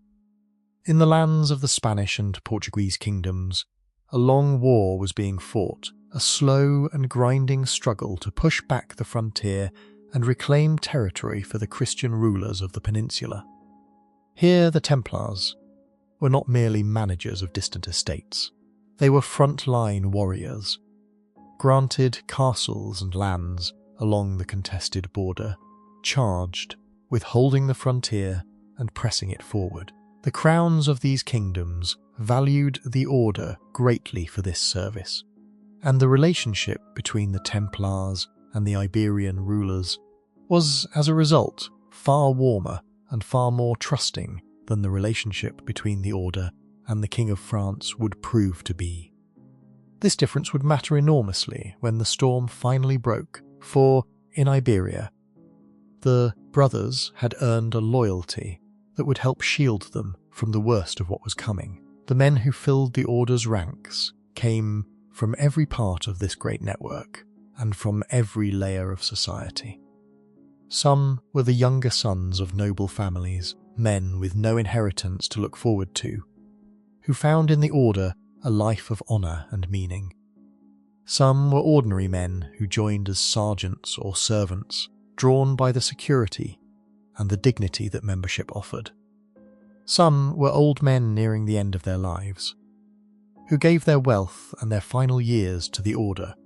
[SPEAKER 1] In the lands of the Spanish and Portuguese kingdoms, a long war was being fought, a slow and grinding struggle to push back the frontier and reclaim territory for the Christian rulers of the peninsula. Here the Templars were not merely managers of distant estates. They were front-line warriors, granted castles and lands along the contested border, charged with holding the frontier and pressing it forward. The crowns of these kingdoms valued the Order greatly for this service, and the relationship between the Templars and the Iberian rulers was, as a result, far warmer and far more trusting than the relationship between the Order and the King of France would prove to be. This difference would matter enormously when the storm finally broke, for, in Iberia, the brothers had earned a loyalty that would help shield them from the worst of what was coming. The men who filled the Order's ranks came from every part of this great network and from every layer of society. Some were the younger sons of noble families, men with no inheritance to look forward to, who found in the Order a life of honour and meaning. Some were ordinary men who joined as sergeants or servants, drawn by the security and the dignity that membership offered. Some were old men nearing the end of their lives, who gave their wealth and their final years to the order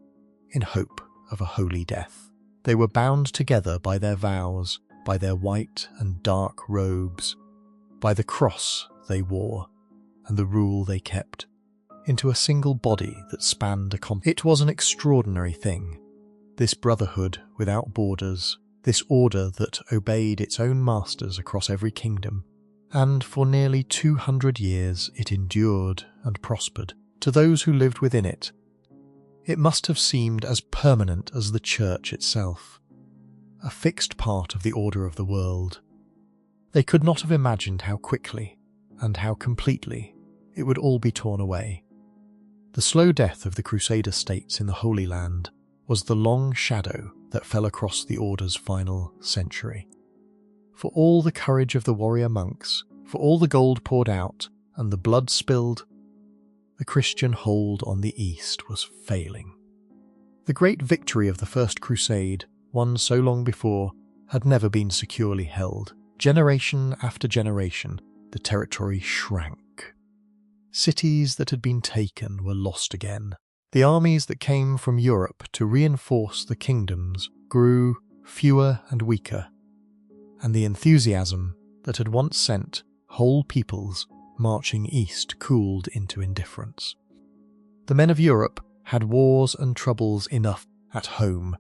[SPEAKER 1] in hope of a holy death. They were bound together by their vows, by their white and dark robes, by the cross they wore and the rule they kept, into a single body that spanned a continent. It was an extraordinary thing, this brotherhood without borders, this order that obeyed its own masters across every kingdom, and for nearly 200 years it endured and prospered. To those who lived within it, it must have seemed as permanent as the church itself, a fixed part of the order of the world. They could not have imagined how quickly and how completely it would all be torn away. The slow death of the Crusader states in the Holy Land was the long shadow that fell across the Order's final century. For all the courage of the warrior monks, for all the gold poured out and the blood spilled, the Christian hold on the East was failing. The great victory of the First Crusade, won so long before, had never been securely held. Generation after generation, the territory shrank. Cities that had been taken were lost again. The armies that came from Europe to reinforce the kingdoms grew fewer and weaker, and the enthusiasm that had once sent whole peoples marching east cooled into indifference. The men of Europe had wars and troubles enough at home,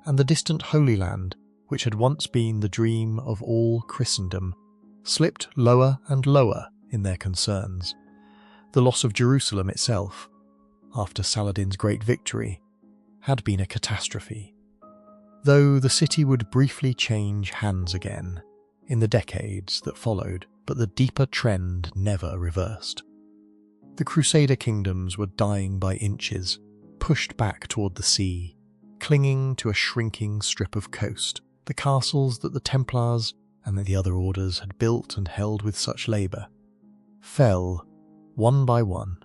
[SPEAKER 1] and the distant Holy Land, which had once been the dream of all Christendom, slipped lower and lower in their concerns. The loss of Jerusalem itself, after Saladin's great victory, had been a catastrophe, though the city would briefly change hands again in the decades that followed, but the deeper trend never reversed. The Crusader kingdoms were dying by inches, pushed back toward the sea, clinging to a shrinking strip of coast. The castles that the Templars and the other orders had built and held with such labour fell one by one,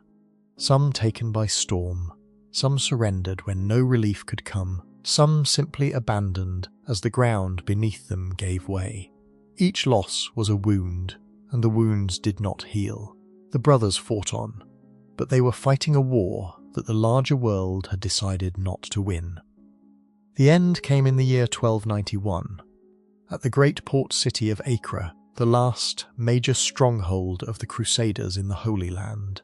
[SPEAKER 1] some taken by storm, some surrendered when no relief could come, some simply abandoned as the ground beneath them gave way. Each loss was a wound, and the wounds did not heal. The brothers fought on, but they were fighting a war that the larger world had decided not to win. The end came in the year 1291, at the great port city of Acre, the last major stronghold of the Crusaders in the Holy Land.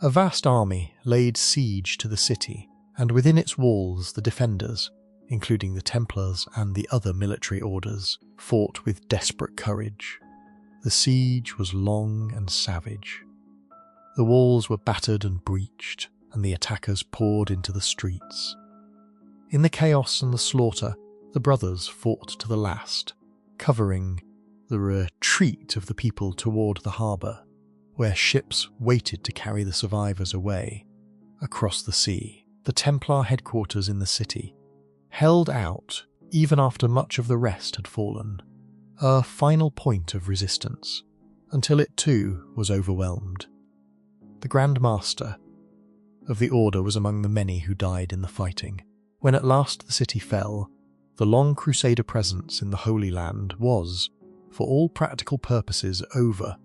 [SPEAKER 1] A vast army laid siege to the city, and within its walls the defenders, including the Templars and the other military orders, fought with desperate courage. The siege was long and savage. The walls were battered and breached, and the attackers poured into the streets. In the chaos and the slaughter, the brothers fought to the last, covering the retreat of the people toward the harbour, where ships waited to carry the survivors away. Across the sea, the Templar headquarters in the city held out even after much of the rest had fallen, a final point of resistance, until it too was overwhelmed. The Grand Master of the Order was among the many who died in the fighting. When at last the city fell, the long Crusader presence in the Holy Land was, for all practical purposes, over.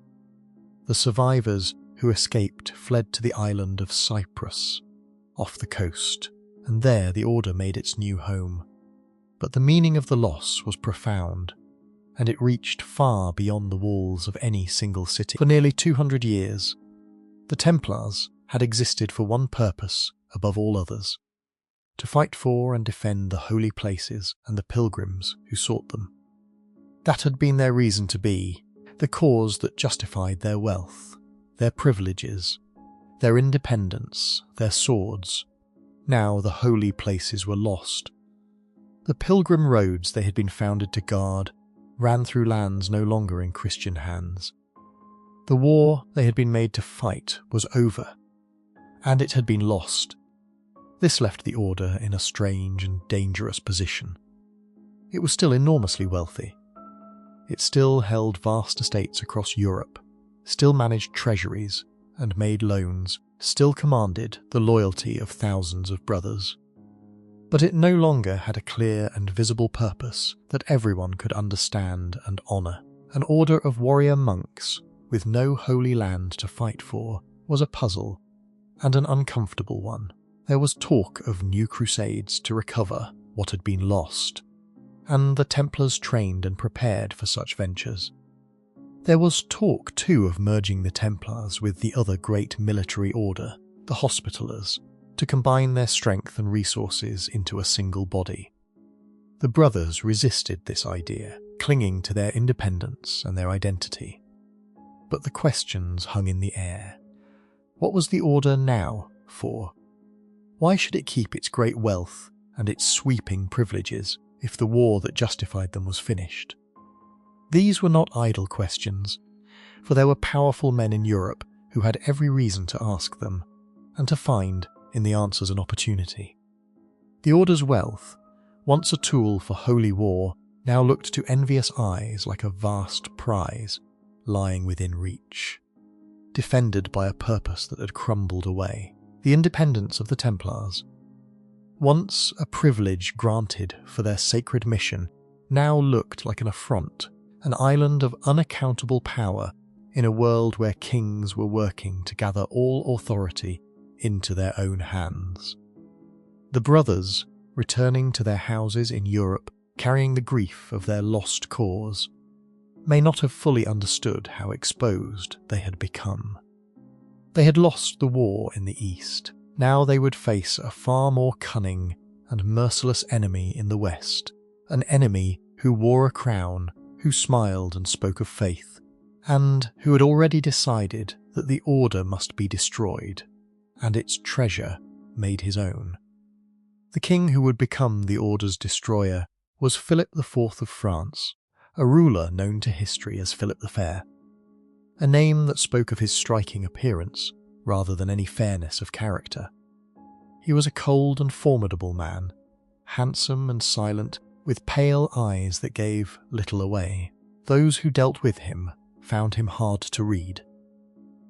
[SPEAKER 1] The survivors who escaped fled to the island of Cyprus, off the coast, and there the Order made its new home. But the meaning of the loss was profound, and it reached far beyond the walls of any single city. For nearly 200 years, the Templars had existed for one purpose above all others: to fight for and defend the holy places and the pilgrims who sought them. That had been their reason to be, the cause that justified their wealth, their privileges, their independence, their swords. Now the holy places were lost. The pilgrim roads they had been founded to guard ran through lands no longer in Christian hands. The war they had been made to fight was over, and it had been lost. This left the Order in a strange and dangerous position. It was still enormously wealthy. It still held vast estates across Europe, still managed treasuries and made loans, still commanded the loyalty of thousands of brothers. But it no longer had a clear and visible purpose that everyone could understand and honour. An order of warrior monks, with no holy land to fight for, was a puzzle, and an uncomfortable one. There was talk of new crusades to recover what had been lost, and the Templars trained and prepared for such ventures. There was talk too of merging the Templars with the other great military order, the Hospitallers, to combine their strength and resources into a single body. The brothers resisted this idea, clinging to their independence and their identity. But the questions hung in the air. What was the order now for? Why should it keep its great wealth and its sweeping privileges if the war that justified them was finished? These were not idle questions, for there were powerful men in Europe who had every reason to ask them, and to find in the answers an opportunity. The Order's wealth, once a tool for holy war, now looked to envious eyes like a vast prize lying within reach, defended by a purpose that had crumbled away. The independence of the Templars, once a privilege granted for their sacred mission, now looked like an affront, an island of unaccountable power in a world where kings were working to gather all authority into their own hands. The brothers, returning to their houses in Europe, carrying the grief of their lost cause, may not have fully understood how exposed they had become. They had lost the war in the East. Now they would face a far more cunning and merciless enemy in the West, an enemy who wore a crown, who smiled and spoke of faith, and who had already decided that the Order must be destroyed, and its treasure made his own. The king who would become the Order's destroyer was Philip IV of France, a ruler known to history as Philip the Fair, a name that spoke of his striking appearance rather than any fairness of character. He was a cold and formidable man, handsome and silent, with pale eyes that gave little away. Those who dealt with him found him hard to read.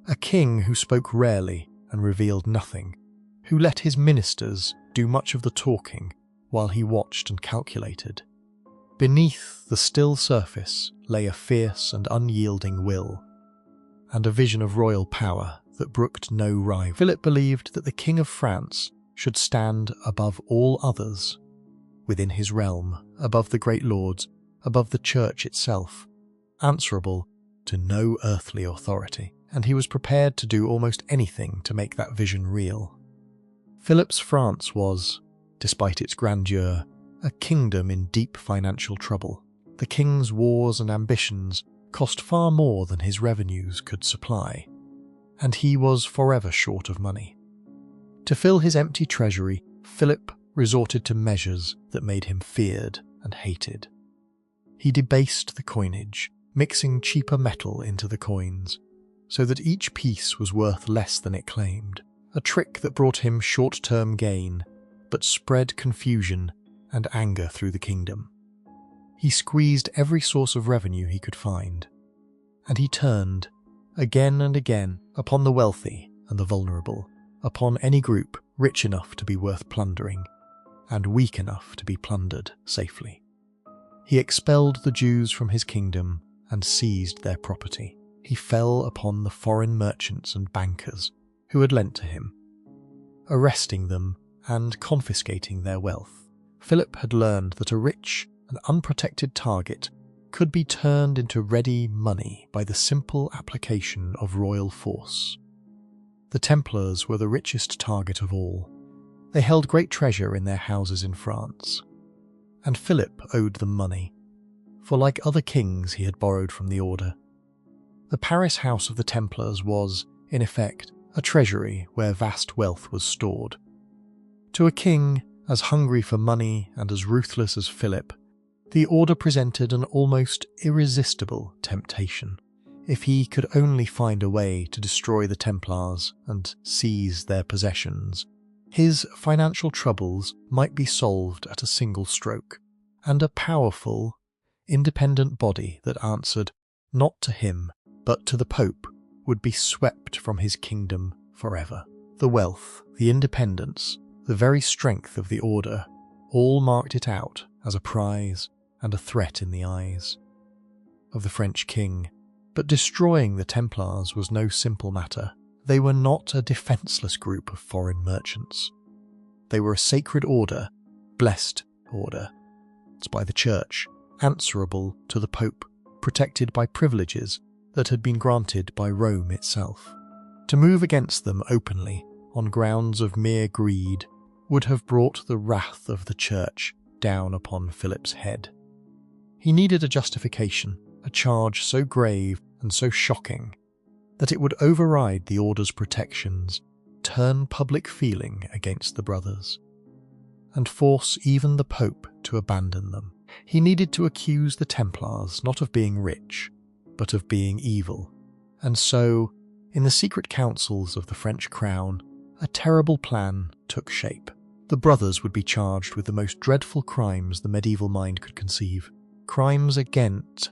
[SPEAKER 1] A king who spoke rarely and revealed nothing, who let his ministers do much of the talking while he watched and calculated. Beneath the still surface lay a fierce and unyielding will, and a vision of royal power that brooked no rival. Philip believed that the King of France should stand above all others, within his realm, above the great lords, above the church itself, answerable to no earthly authority, and he was prepared to do almost anything to make that vision real. Philip's France was, despite its grandeur, a kingdom in deep financial trouble. The king's wars and ambitions cost far more than his revenues could supply, and he was forever short of money. To fill his empty treasury, Philip resorted to measures that made him feared and hated. He debased the coinage, mixing cheaper metal into the coins, so that each piece was worth less than it claimed, a trick that brought him short-term gain, but spread confusion and anger through the kingdom. He squeezed every source of revenue he could find, and he turned, again and again, upon the wealthy and the vulnerable, upon any group rich enough to be worth plundering, and weak enough to be plundered safely. He expelled the Jews from his kingdom and seized their property. He fell upon the foreign merchants and bankers who had lent to him, arresting them and confiscating their wealth. Philip had learned that a rich and unprotected target could be turned into ready money by the simple application of royal force. The Templars were the richest target of all. They held great treasure in their houses in France, and Philip owed them money, for like other kings he had borrowed from the Order. The Paris house of the Templars was, in effect, a treasury where vast wealth was stored. To a king as hungry for money and as ruthless as Philip, the Order presented an almost irresistible temptation. If he could only find a way to destroy the Templars and seize their possessions, his financial troubles might be solved at a single stroke, and a powerful, independent body that answered not to him, but to the Pope, would be swept from his kingdom forever. The wealth, the independence, the very strength of the order all marked it out as a prize and a threat in the eyes of the French king. But destroying the Templars was no simple matter. They were not a defenceless group of foreign merchants. They were a sacred order, blessed order, by the Church, answerable to the Pope, protected by privileges that had been granted by Rome itself. To move against them openly, on grounds of mere greed, would have brought the wrath of the Church down upon Philip's head. He needed a justification, a charge so grave and so shocking that it would override the order's protections, turn public feeling against the brothers, and force even the Pope to abandon them. He needed to accuse the Templars not of being rich, but of being evil. And so, in the secret councils of the French crown, a terrible plan took shape. The brothers would be charged with the most dreadful crimes the medieval mind could conceive. Crimes against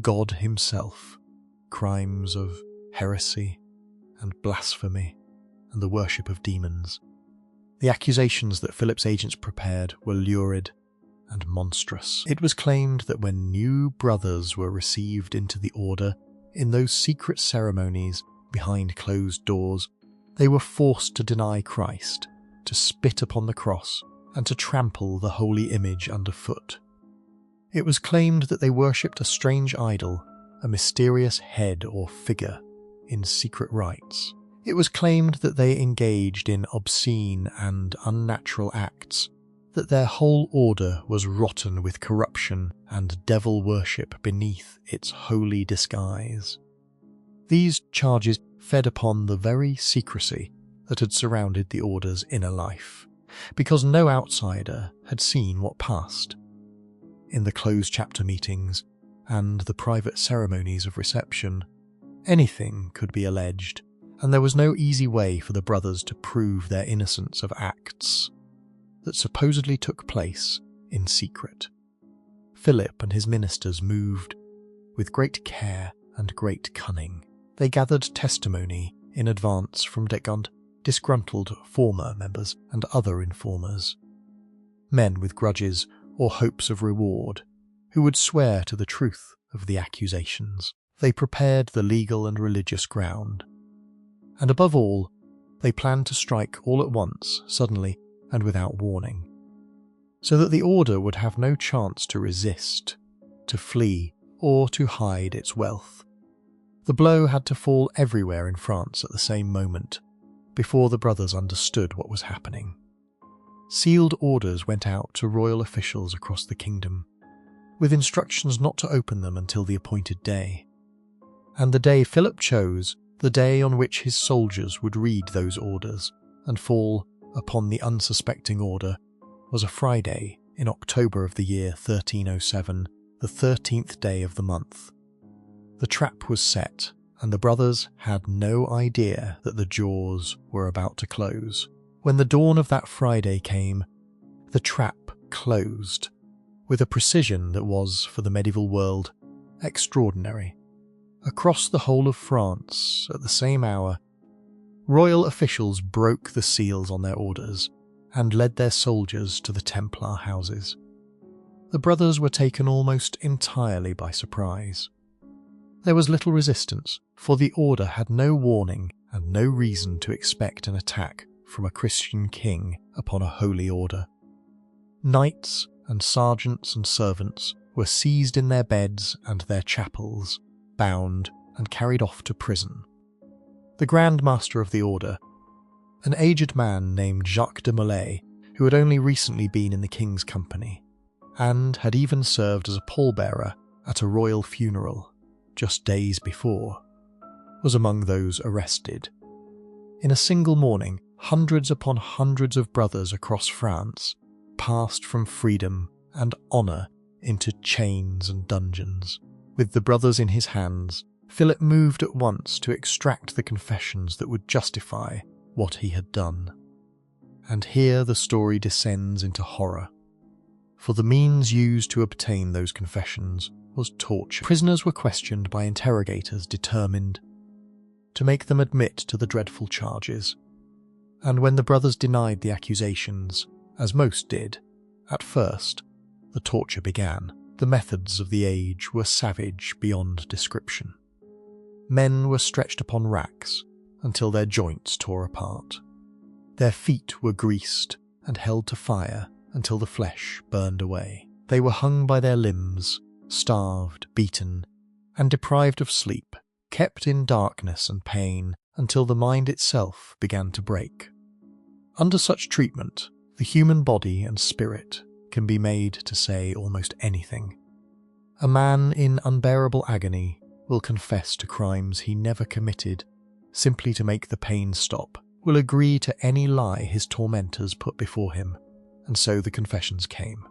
[SPEAKER 1] God himself. Crimes of heresy and blasphemy and the worship of demons. The accusations that Philip's agents prepared were lurid and monstrous. It was claimed that when new brothers were received into the order, in those secret ceremonies behind closed doors, they were forced to deny Christ, to spit upon the cross, and to trample the holy image underfoot. It was claimed that they worshipped a strange idol, a mysterious head or figure, in secret rites. It was claimed that they engaged in obscene and unnatural acts, that their whole order was rotten with corruption and devil worship beneath its holy disguise. These charges fed upon the very secrecy that had surrounded the order's inner life, because no outsider had seen what passed. In the closed chapter meetings and the private ceremonies of reception, anything could be alleged, and there was no easy way for the brothers to prove their innocence of acts that supposedly took place in secret. Philip and his ministers moved with great care and great cunning. They gathered testimony in advance from disgruntled former members and other informers, men with grudges or hopes of reward, who would swear to the truth of the accusations. They prepared the legal and religious ground. And above all, they planned to strike all at once, suddenly, and without warning, so that the order would have no chance to resist, to flee, or to hide its wealth. The blow had to fall everywhere in France at the same moment, before the brothers understood what was happening. Sealed orders went out to royal officials across the kingdom, with instructions not to open them until the appointed day. And the day Philip chose, the day on which his soldiers would read those orders and fall upon the unsuspecting order, was a Friday in October of the year 1307, the 13th day of the month. The trap was set, and the brothers had no idea that the jaws were about to close. When the dawn of that Friday came, the trap closed, with a precision that was, for the medieval world, extraordinary. Across the whole of France, at the same hour, royal officials broke the seals on their orders and led their soldiers to the Templar houses. The brothers were taken almost entirely by surprise. There was little resistance, for the order had no warning and no reason to expect an attack from a Christian king upon a holy order. Knights and sergeants and servants were seized in their beds and their chapels, bound and carried off to prison. The Grand Master of the order, an aged man named Jacques de Molay, who had only recently been in the king's company, and had even served as a pallbearer at a royal funeral just days before, was among those arrested. In a single morning, hundreds upon hundreds of brothers across France passed from freedom and honour into chains and dungeons. With the brothers in his hands, Philip moved at once to extract the confessions that would justify what he had done. And here the story descends into horror, for the means used to obtain those confessions was torture. Prisoners were questioned by interrogators determined to make them admit to the dreadful charges. And when the brothers denied the accusations, as most did, at first, the torture began. The methods of the age were savage beyond description. Men were stretched upon racks until their joints tore apart. Their feet were greased and held to fire until the flesh burned away. They were hung by their limbs, starved, beaten, and deprived of sleep, kept in darkness and pain until the mind itself began to break. Under such treatment, the human body and spirit can be made to say almost anything. A man in unbearable agony will confess to crimes he never committed simply to make the pain stop, will agree to any lie his tormentors put before him, and so the confessions came.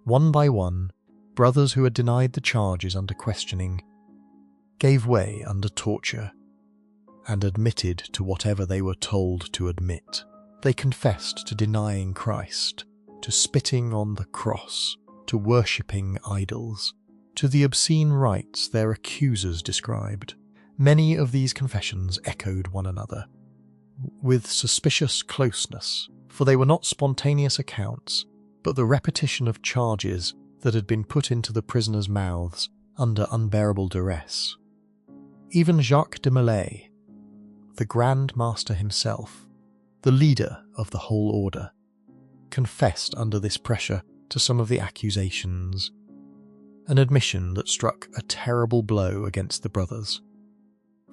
[SPEAKER 1] One by one, brothers who had denied the charges under questioning gave way under torture and admitted to whatever they were told to admit. They confessed to denying Christ, to spitting on the cross, to worshipping idols, to the obscene rites their accusers described. Many of these confessions echoed one another, with suspicious closeness, for they were not spontaneous accounts, but the repetition of charges that had been put into the prisoners' mouths under unbearable duress. Even Jacques de Molay, the Grand Master himself, the leader of the whole order, confessed under this pressure to some of the accusations, an admission that struck a terrible blow against the brothers.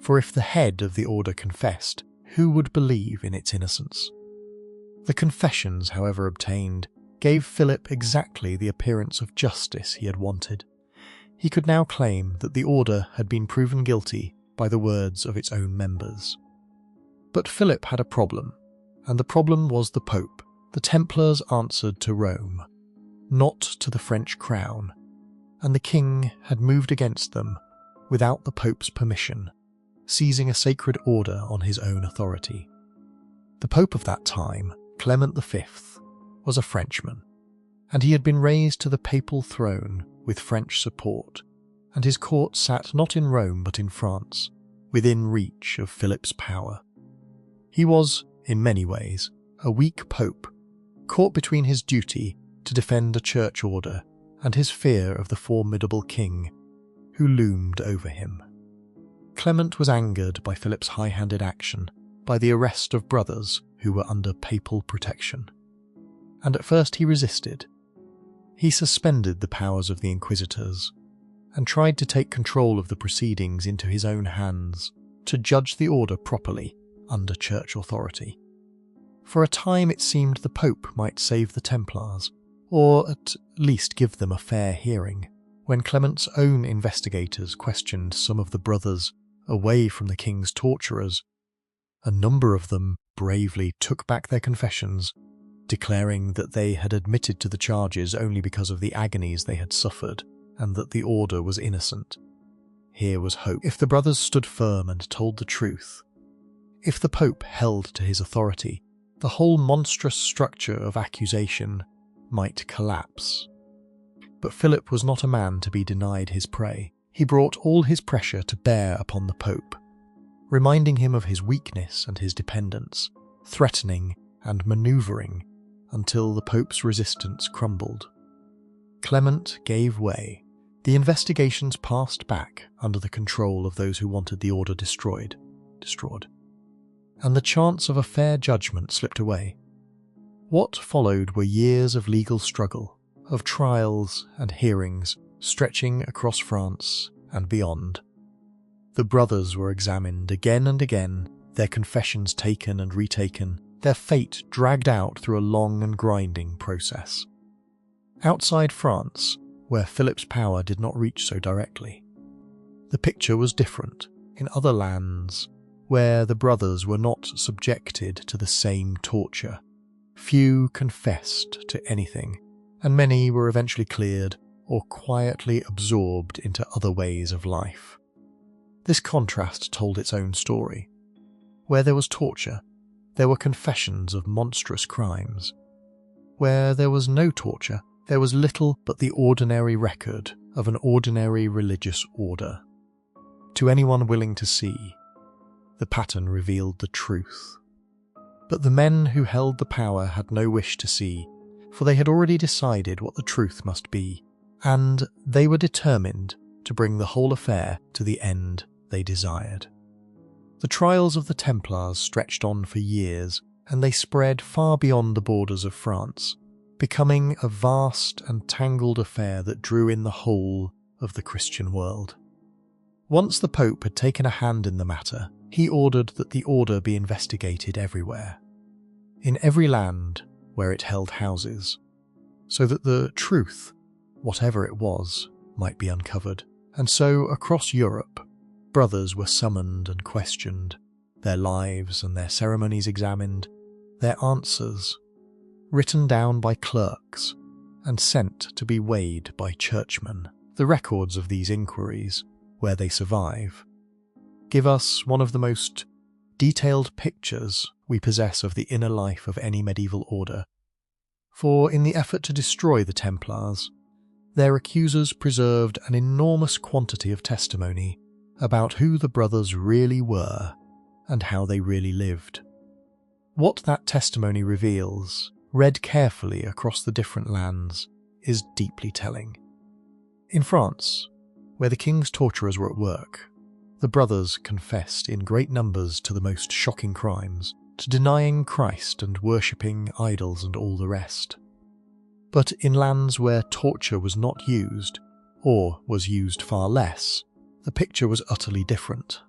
[SPEAKER 1] For if the head of the order confessed, who would believe in its innocence? The confessions, however obtained, gave Philip exactly the appearance of justice he had wanted. He could now claim that the order had been proven guilty by the words of its own members. But Philip had a problem, and the problem was the Pope. The Templars answered to Rome, not to the French crown, and the king had moved against them without the Pope's permission, seizing a sacred order on his own authority. The Pope of that time, Clement V, was a Frenchman, and he had been raised to the papal throne with French support, and his court sat not in Rome but in France, within reach of Philip's power. He was, in many ways, a weak pope, caught between his duty to defend a church order and his fear of the formidable king who loomed over him. Clement was angered by Philip's high-handed action, by the arrest of brothers who were under papal protection, and at first he resisted. He suspended the powers of the inquisitors and tried to take control of the proceedings into his own hands, to judge the order properly under church authority. For a time it seemed the Pope might save the Templars, or at least give them a fair hearing. When Clement's own investigators questioned some of the brothers away from the king's torturers, a number of them bravely took back their confessions, declaring that they had admitted to the charges only because of the agonies they had suffered, and that the order was innocent. Here was hope. If the brothers stood firm and told the truth, if the Pope held to his authority, the whole monstrous structure of accusation might collapse. But Philip was not a man to be denied his prey. He brought all his pressure to bear upon the Pope, reminding him of his weakness and his dependence, threatening and manoeuvring until the Pope's resistance crumbled. Clement gave way. The investigations passed back under the control of those who wanted the order destroyed, and the chance of a fair judgment slipped away. What followed were years of legal struggle, of trials and hearings stretching across France and beyond. The brothers were examined again and again, their confessions taken and retaken, their fate dragged out through a long and grinding process. Outside France, where Philip's power did not reach so directly, the picture was different. In other lands, where the brothers were not subjected to the same torture, few confessed to anything, and many were eventually cleared or quietly absorbed into other ways of life. This contrast told its own story. Where there was torture, there were confessions of monstrous crimes. Where there was no torture, there was little but the ordinary record of an ordinary religious order. To anyone willing to see, the pattern revealed the truth. But the men who held the power had no wish to see, for they had already decided what the truth must be, and they were determined to bring the whole affair to the end they desired. The trials of the Templars stretched on for years, and they spread far beyond the borders of France, becoming a vast and tangled affair that drew in the whole of the Christian world. Once the Pope had taken a hand in the matter, he ordered that the order be investigated everywhere, in every land where it held houses, so that the truth, whatever it was, might be uncovered. And so, across Europe, brothers were summoned and questioned, their lives and their ceremonies examined, their answers written down by clerks and sent to be weighed by churchmen. The records of these inquiries, where they survive, give us one of the most detailed pictures we possess of the inner life of any medieval order. For in the effort to destroy the Templars, their accusers preserved an enormous quantity of testimony about who the brothers really were and how they really lived. What that testimony reveals, read carefully across the different lands, is deeply telling. In France, where the king's torturers were at work, the brothers confessed in great numbers to the most shocking crimes, to denying Christ and worshipping idols and all the rest. But in lands where torture was not used, or was used far less, the picture was utterly different.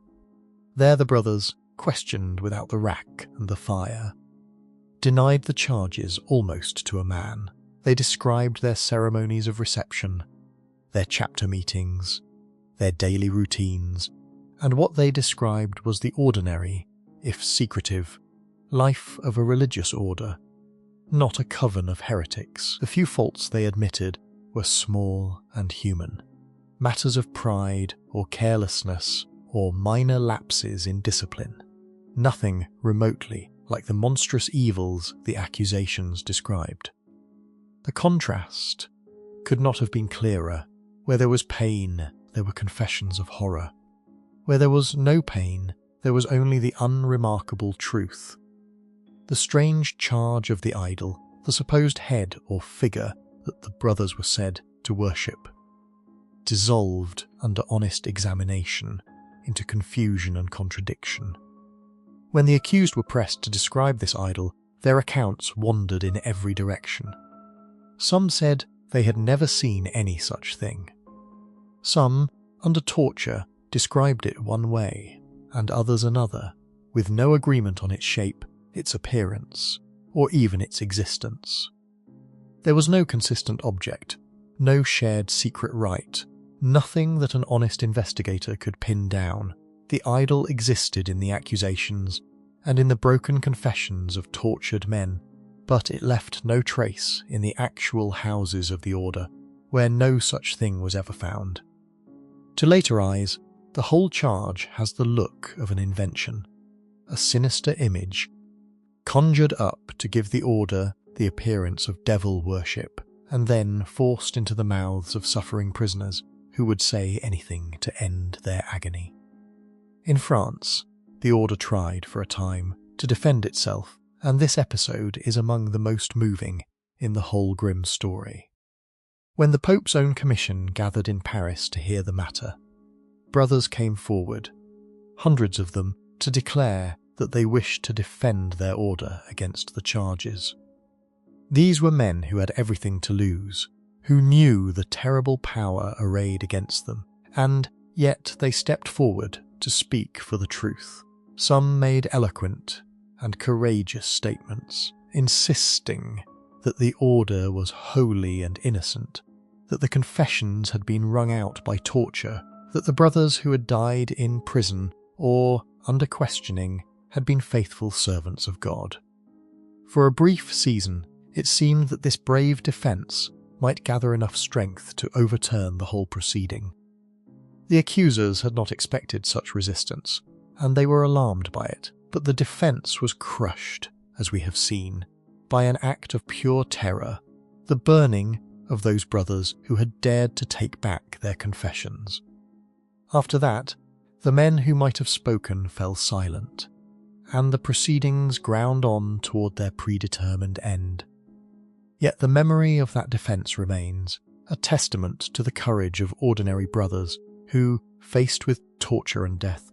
[SPEAKER 1] There the brothers questioned without the rack and the fire, denied the charges almost to a man. They described their ceremonies of reception, their chapter meetings, their daily routines, and what they described was the ordinary, if secretive, life of a religious order, not a coven of heretics. The few faults they admitted were small and human, matters of pride or carelessness or minor lapses in discipline, nothing remotely like the monstrous evils the accusations described. The contrast could not have been clearer. Where there was pain, there were confessions of horror. Where there was no pain, there was only the unremarkable truth. The strange charge of the idol, the supposed head or figure that the brothers were said to worship, dissolved under honest examination into confusion and contradiction. When the accused were pressed to describe this idol, their accounts wandered in every direction. Some said they had never seen any such thing. Some, under torture, described it one way, and others another, with no agreement on its shape, its appearance, or even its existence. There was no consistent object, no shared secret rite, nothing that an honest investigator could pin down. The idol existed in the accusations and in the broken confessions of tortured men, but it left no trace in the actual houses of the order, where no such thing was ever found. To later eyes, the whole charge has the look of an invention, a sinister image, conjured up to give the order the appearance of devil worship, and then forced into the mouths of suffering prisoners who would say anything to end their agony. In France, the order tried for a time to defend itself, and this episode is among the most moving in the whole grim story. When the Pope's own commission gathered in Paris to hear the matter, brothers came forward, hundreds of them, to declare that they wished to defend their order against the charges. These were men who had everything to lose, who knew the terrible power arrayed against them, and yet they stepped forward to speak for the truth. Some made eloquent and courageous statements, insisting that the order was holy and innocent, that the confessions had been wrung out by torture, that the brothers who had died in prison or under questioning had been faithful servants of God. For a brief season, it seemed that this brave defence might gather enough strength to overturn the whole proceeding. The accusers had not expected such resistance, and they were alarmed by it, but the defence was crushed, as we have seen, by an act of pure terror, the burning of those brothers who had dared to take back their confessions. After that, The men who might have spoken fell silent, and the proceedings ground on toward their predetermined end. Yet the memory of that defence remains, a testament to the courage of ordinary brothers who, faced with torture and death,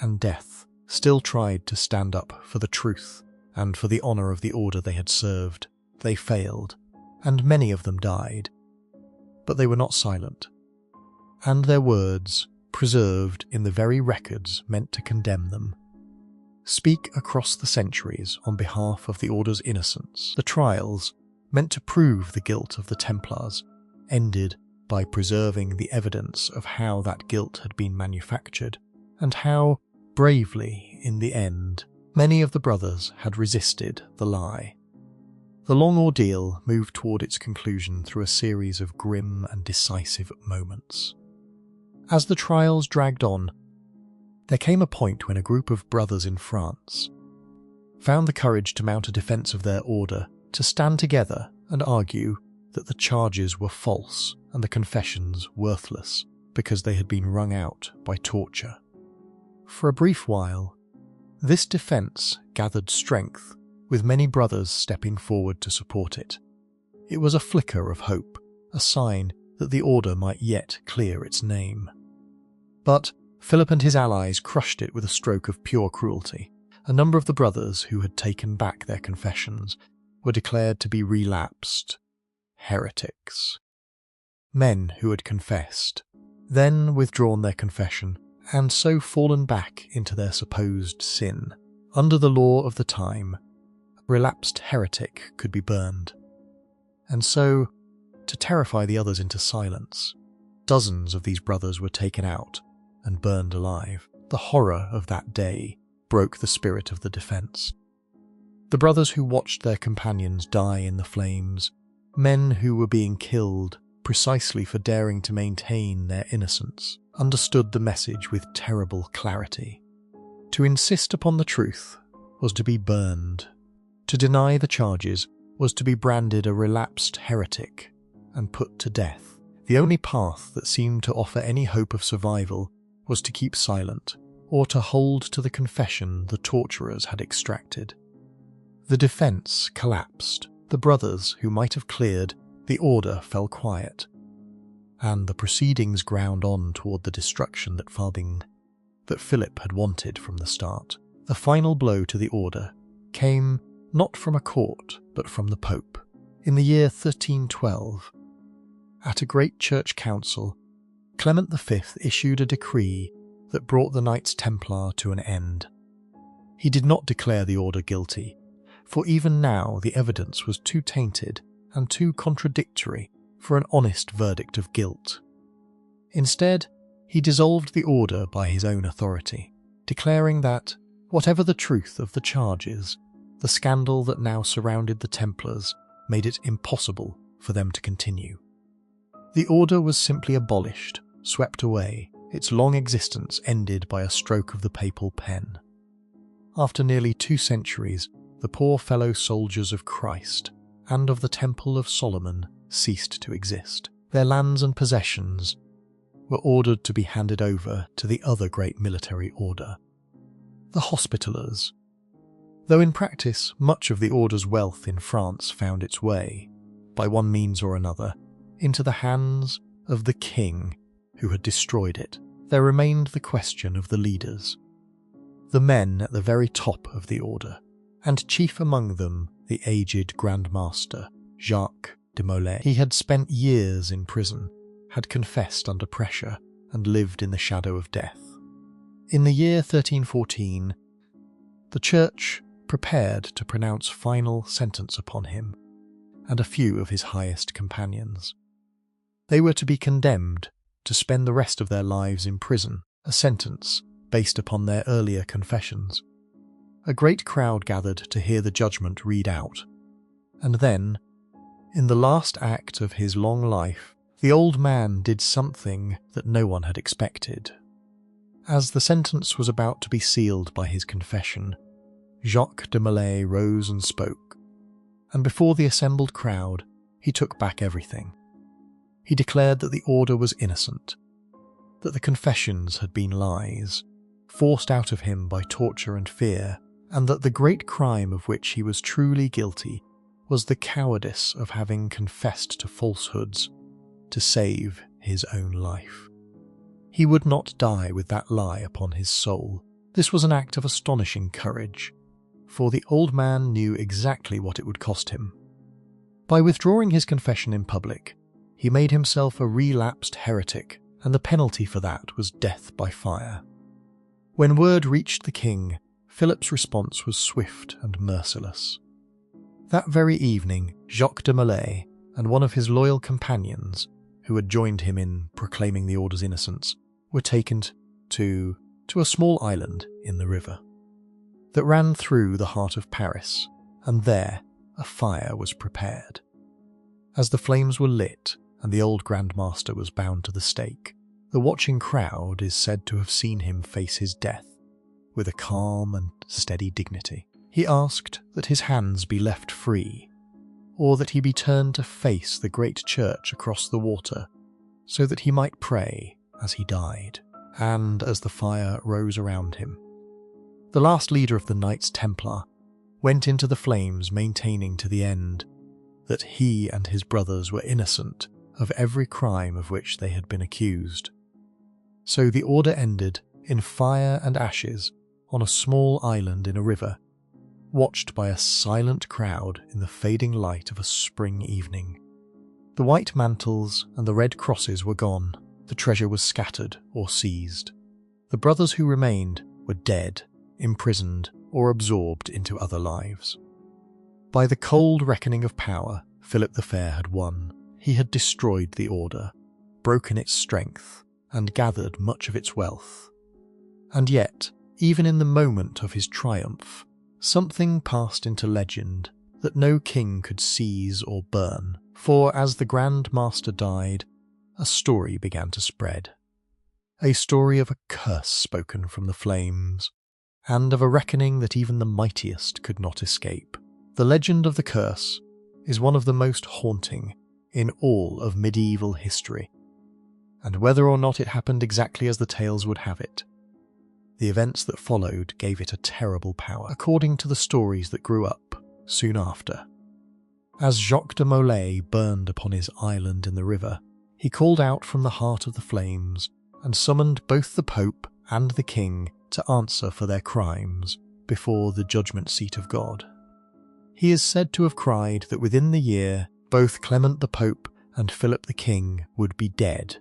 [SPEAKER 1] and death, still tried to stand up for the truth and for the honour of the order they had served. They failed, and many of them died. But they were not silent, and their words, preserved in the very records meant to condemn them, speak across the centuries on behalf of the Order's innocence. The trials, meant to prove the guilt of the Templars, ended by preserving the evidence of how that guilt had been manufactured, and how, bravely, in the end, many of the brothers had resisted the lie. The long ordeal moved toward its conclusion through a series of grim and decisive moments. As the trials dragged on, there came a point when a group of brothers in France found the courage to mount a defence of their order, to stand together and argue that the charges were false and the confessions worthless because they had been wrung out by torture. For a brief while, this defence gathered strength, with many brothers stepping forward to support it. It was a flicker of hope, a sign that the order might yet clear its name. But Philip and his allies crushed it with a stroke of pure cruelty. A number of the brothers who had taken back their confessions were declared to be relapsed heretics. Men who had confessed, then withdrawn their confession, and so fallen back into their supposed sin. Under the law of the time, a relapsed heretic could be burned. And so, to terrify the others into silence, dozens of these brothers were taken out and burned alive. The horror of that day broke the spirit of the defence. The brothers who watched their companions die in the flames, men who were being killed precisely for daring to maintain their innocence, understood the message with terrible clarity. To insist upon the truth was to be burned. To deny the charges was to be branded a relapsed heretic and put to death. The only path that seemed to offer any hope of survival was to keep silent, or to hold to the confession the torturers had extracted. The defence collapsed. The brothers who might have cleared, the order fell quiet, and the proceedings ground on toward the destruction that Philip had wanted from the start. The final blow to the order came not from a court, but from the Pope. In the year 1312, at a great church council, Clement V issued a decree that brought the Knights Templar to an end. He did not declare the order guilty, for even now the evidence was too tainted and too contradictory for an honest verdict of guilt. Instead, he dissolved the order by his own authority, declaring that, whatever the truth of the charges, the scandal that now surrounded the Templars made it impossible for them to continue. The order was simply abolished, swept away, its long existence ended by a stroke of the papal pen. After nearly 2 centuries, the poor fellow soldiers of Christ and of the Temple of Solomon ceased to exist. Their lands and possessions were ordered to be handed over to the other great military order, the Hospitallers. Though in practice much of the order's wealth in France found its way, by one means or another, into the hands of the king who had destroyed it, there remained the question of the leaders, the men at the very top of the order, and chief among them the aged Grand Master, Jacques de Molay. He had spent years in prison, had confessed under pressure, and lived in the shadow of death. In the year 1314, the Church prepared to pronounce final sentence upon him and a few of his highest companions. They were to be condemned to spend the rest of their lives in prison, a sentence based upon their earlier confessions. A great crowd gathered to hear the judgment read out, and then, in the last act of his long life, the old man did something that no one had expected. As the sentence was about to be sealed by his confession, Jacques de Molay rose and spoke, and before the assembled crowd, he took back everything. He declared that the order was innocent, that the confessions had been lies, forced out of him by torture and fear, and that the great crime of which he was truly guilty was the cowardice of having confessed to falsehoods to save his own life. He would not die with that lie upon his soul. This was an act of astonishing courage, for the old man knew exactly what it would cost him. By withdrawing his confession in public, he made himself a relapsed heretic, and the penalty for that was death by fire. When word reached the king, Philip's response was swift and merciless. That very evening, Jacques de Molay and one of his loyal companions, who had joined him in proclaiming the order's innocence, were taken to a small island in the river that ran through the heart of Paris, and there a fire was prepared. As the flames were lit and the old Grand Master was bound to the stake, the watching crowd is said to have seen him face his death with a calm and steady dignity. He asked that his hands be left free, or that he be turned to face the great church across the water, so that he might pray as he died, and as the fire rose around him. The last leader of the Knights Templar went into the flames, maintaining to the end that he and his brothers were innocent of every crime of which they had been accused. So the order ended in fire and ashes on a small island in a river, watched by a silent crowd in the fading light of a spring evening. The white mantles and the red crosses were gone. The treasure was scattered or seized. The brothers who remained were dead, imprisoned, or absorbed into other lives. By the cold reckoning of power, Philip the Fair had won. He had destroyed the order, broken its strength, and gathered much of its wealth. And yet, even in the moment of his triumph, something passed into legend that no king could seize or burn, for as the Grand Master died, a story began to spread. A story of a curse spoken from the flames, and of a reckoning that even the mightiest could not escape. The legend of the curse is one of the most haunting in all of medieval history, and whether or not it happened exactly as the tales would have it, the events that followed gave it a terrible power, according to the stories that grew up soon after. As Jacques de Molay burned upon his island in the river, he called out from the heart of the flames and summoned both the Pope and the King to answer for their crimes before the judgment seat of God. He is said to have cried that within the year both Clement the Pope and Philip the King would be dead,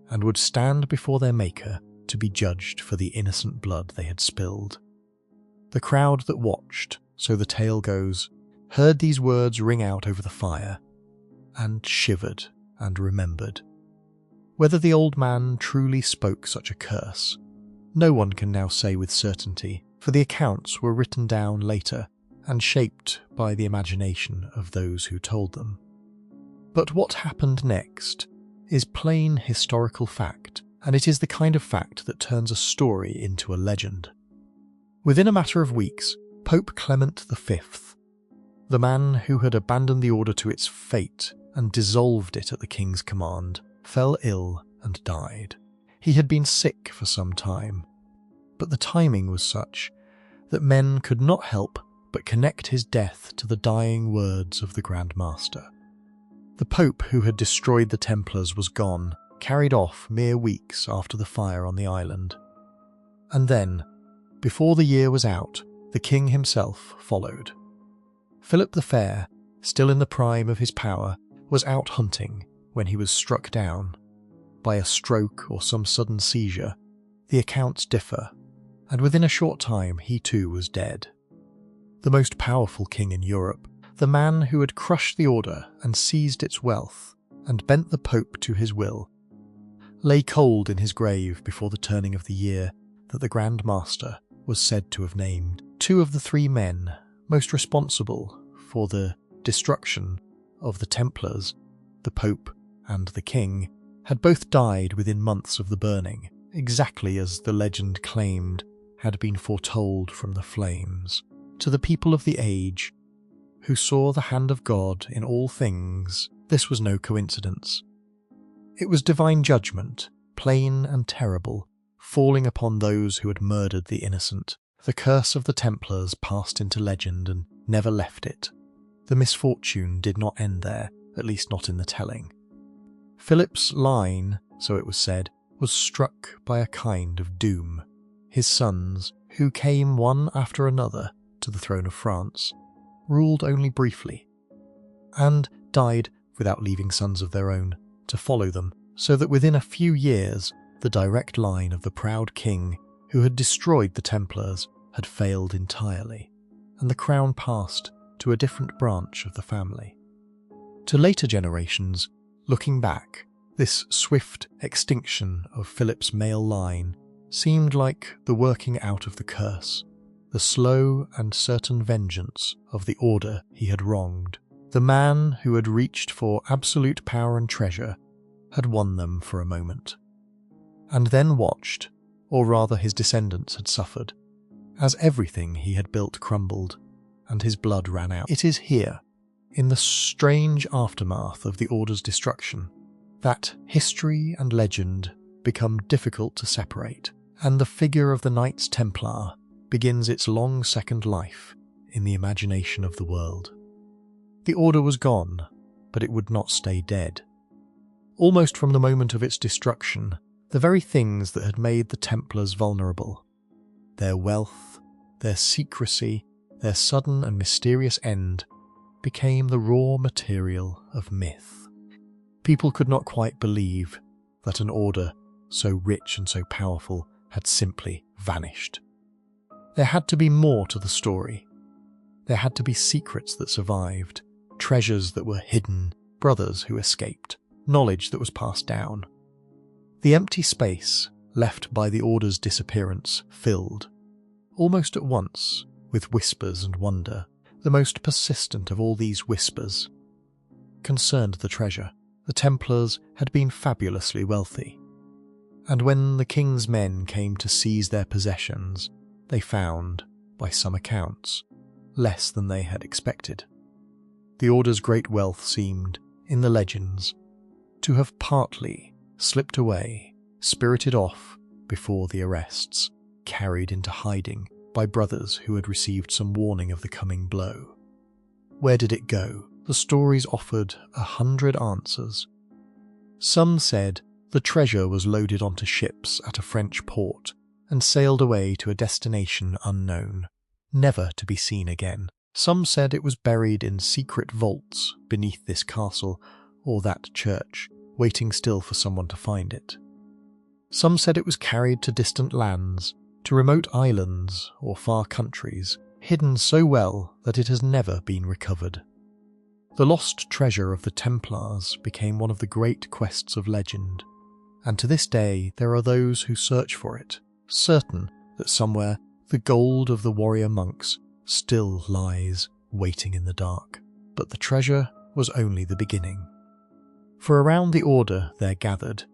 [SPEAKER 1] and would stand before their Maker to be judged for the innocent blood they had spilled. The crowd that watched, so the tale goes, heard these words ring out over the fire, and shivered and remembered. Whether the old man truly spoke such a curse, no one can now say with certainty, for the accounts were written down later and shaped by the imagination of those who told them. But what happened next is plain historical fact, and it is the kind of fact that turns a story into a legend. Within a matter of weeks, Pope Clement V, the man who had abandoned the order to its fate and dissolved it at the king's command, fell ill and died. He had been sick for some time, but the timing was such that men could not help but connect his death to the dying words of the Grand Master. The Pope who had destroyed the Templars was gone, carried off mere weeks after the fire on the island. And then, before the year was out, the king himself followed. Philip the Fair, still in the prime of his power, was out hunting when he was struck down. By a stroke or some sudden seizure, the accounts differ, and within a short time he too was dead. The most powerful king in Europe, the man who had crushed the order and seized its wealth, and bent the Pope to his will, lay cold in his grave before the turning of the year that the Grand Master was said to have named. Two of the three men most responsible for the destruction of the Templars, the Pope and the King, had both died within months of the burning, exactly as the legend claimed had been foretold from the flames. To the people of the age, who saw the hand of God in all things, this was no coincidence. It was divine judgment plain and terrible, falling upon those who had murdered the innocent. The curse of the Templars passed into legend and never left it. The misfortune did not end there, at least not in the telling. Philip's line, so it was said, was struck by a kind of doom. His sons, who came one after another to the throne of France, ruled only briefly, and died without leaving sons of their own to follow them, so that within a few years the direct line of the proud king who had destroyed the Templars had failed entirely, and the crown passed to a different branch of the family. To later generations, looking back, this swift extinction of Philip's male line seemed like the working out of the curse, the slow and certain vengeance of the order he had wronged. The man who had reached for absolute power and treasure had won them for a moment, and then watched, or rather his descendants had suffered, as everything he had built crumbled and his blood ran out. It is here, in the strange aftermath of the Order's destruction, that history and legend become difficult to separate, and the figure of the Knights Templar begins its long second life in the imagination of the world. The Order was gone, but it would not stay dead. Almost from the moment of its destruction, the very things that had made the Templars vulnerable, their wealth, their secrecy, their sudden and mysterious end, became the raw material of myth. People could not quite believe that an order so rich and so powerful had simply vanished. There had to be more to the story. There had to be secrets that survived, treasures that were hidden, brothers who escaped, knowledge that was passed down. The empty space left by the Order's disappearance filled, almost at once, with whispers and wonder. The most persistent of all these whispers concerned the treasure. The Templars had been fabulously wealthy, and when the king's men came to seize their possessions, they found, by some accounts, less than they had expected. The Order's great wealth seemed, in the legends, to have partly slipped away, spirited off before the arrests, carried into hiding by brothers who had received some warning of the coming blow. Where did it go? The stories offered 100 answers. Some said the treasure was loaded onto ships at a French port and sailed away to a destination unknown, never to be seen again. Some said it was buried in secret vaults beneath this castle or that church, waiting still for someone to find it. Some said it was carried to distant lands, to remote islands or far countries, hidden so well that it has never been recovered. The lost treasure of the Templars became one of the great quests of legend, and to this day there are those who search for it, certain that somewhere the gold of the warrior monks still lies waiting in the dark. But the treasure was only the beginning. For around the Order there gathered,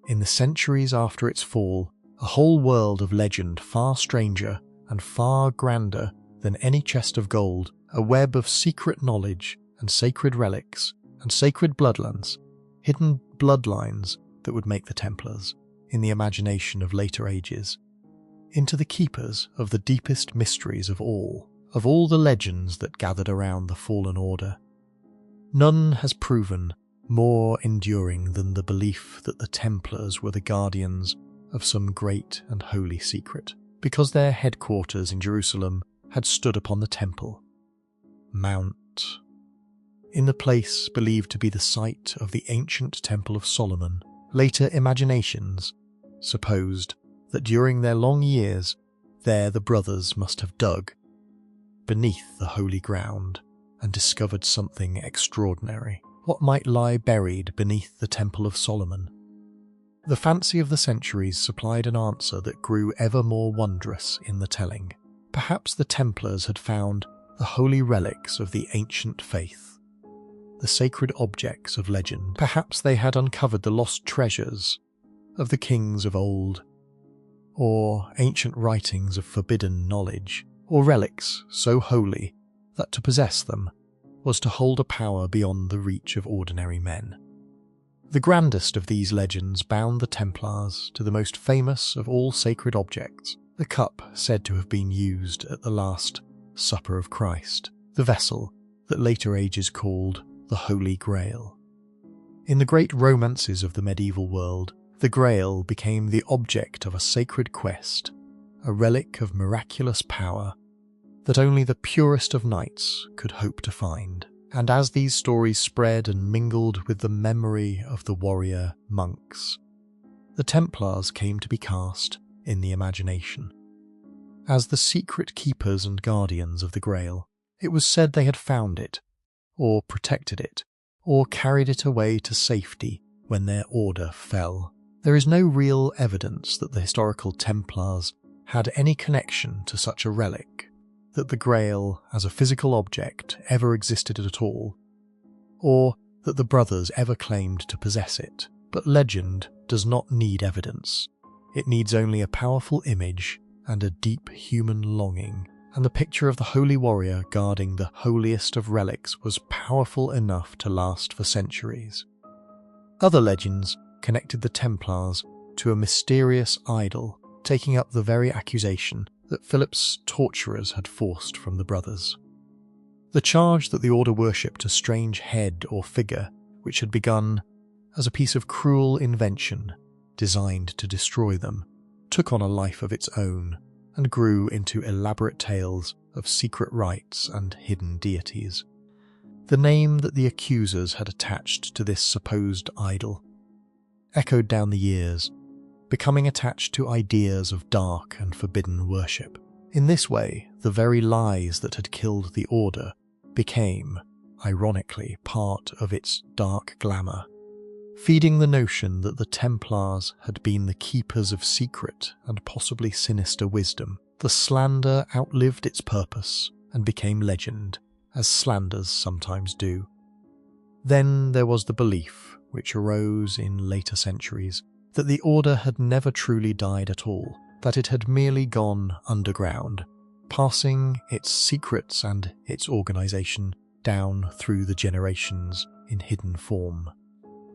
[SPEAKER 1] in the centuries after its fall, a whole world of legend far stranger and far grander than any chest of gold, a web of secret knowledge and sacred relics and sacred bloodlands, hidden bloodlines that would make the Templars, in the imagination of later ages, into the keepers of the deepest mysteries of all the legends that gathered around the fallen Order. None has proven more enduring than the belief that the Templars were the guardians of some great and holy secret, because their headquarters in Jerusalem had stood upon the temple Mount, in the place believed to be the site of the ancient Temple of Solomon. Later imaginations supposed that during their long years there the brothers must have dug beneath the holy ground and discovered something extraordinary. What might lie buried beneath the Temple of Solomon? The fancy of the centuries supplied an answer that grew ever more wondrous in the telling. Perhaps the Templars had found the holy relics of the ancient faith, the sacred objects of legend. Perhaps they had uncovered the lost treasures of the kings of old, or ancient writings of forbidden knowledge, or relics so holy that to possess them was to hold a power beyond the reach of ordinary men. The grandest of these legends bound the Templars to the most famous of all sacred objects, the cup said to have been used at the Last Supper of Christ, the vessel that later ages called the Holy Grail. In the great romances of the medieval world, the Grail became the object of a sacred quest, a relic of miraculous power that only the purest of knights could hope to find. And as these stories spread and mingled with the memory of the warrior monks, the Templars came to be cast in the imagination. As the secret keepers and guardians of the Grail, it was said they had found it, or protected it, or carried it away to safety when their order fell. There is no real evidence that the historical Templars had any connection to such a relic, that the Grail as a physical object ever existed at all, or that the brothers ever claimed to possess it. But legend does not need evidence. It needs only a powerful image and a deep human longing, and the picture of the holy warrior guarding the holiest of relics was powerful enough to last for centuries. Other legends connected the Templars to a mysterious idol, taking up the very accusation that Philip's torturers had forced from the brothers. The charge that the order worshipped a strange head or figure which had begun as a piece of cruel invention designed to destroy them took on a life of its own and grew into elaborate tales of secret rites and hidden deities. The name that the accusers had attached to this supposed idol echoed down the years, becoming attached to ideas of dark and forbidden worship. In this way, the very lies that had killed the order became, ironically, part of its dark glamour, feeding the notion that the Templars had been the keepers of secret and possibly sinister wisdom. The slander outlived its purpose and became legend, as slanders sometimes do. Then there was the belief, which arose in later centuries, that the order had never truly died at all, that it had merely gone underground, passing its secrets and its organization down through the generations in hidden form.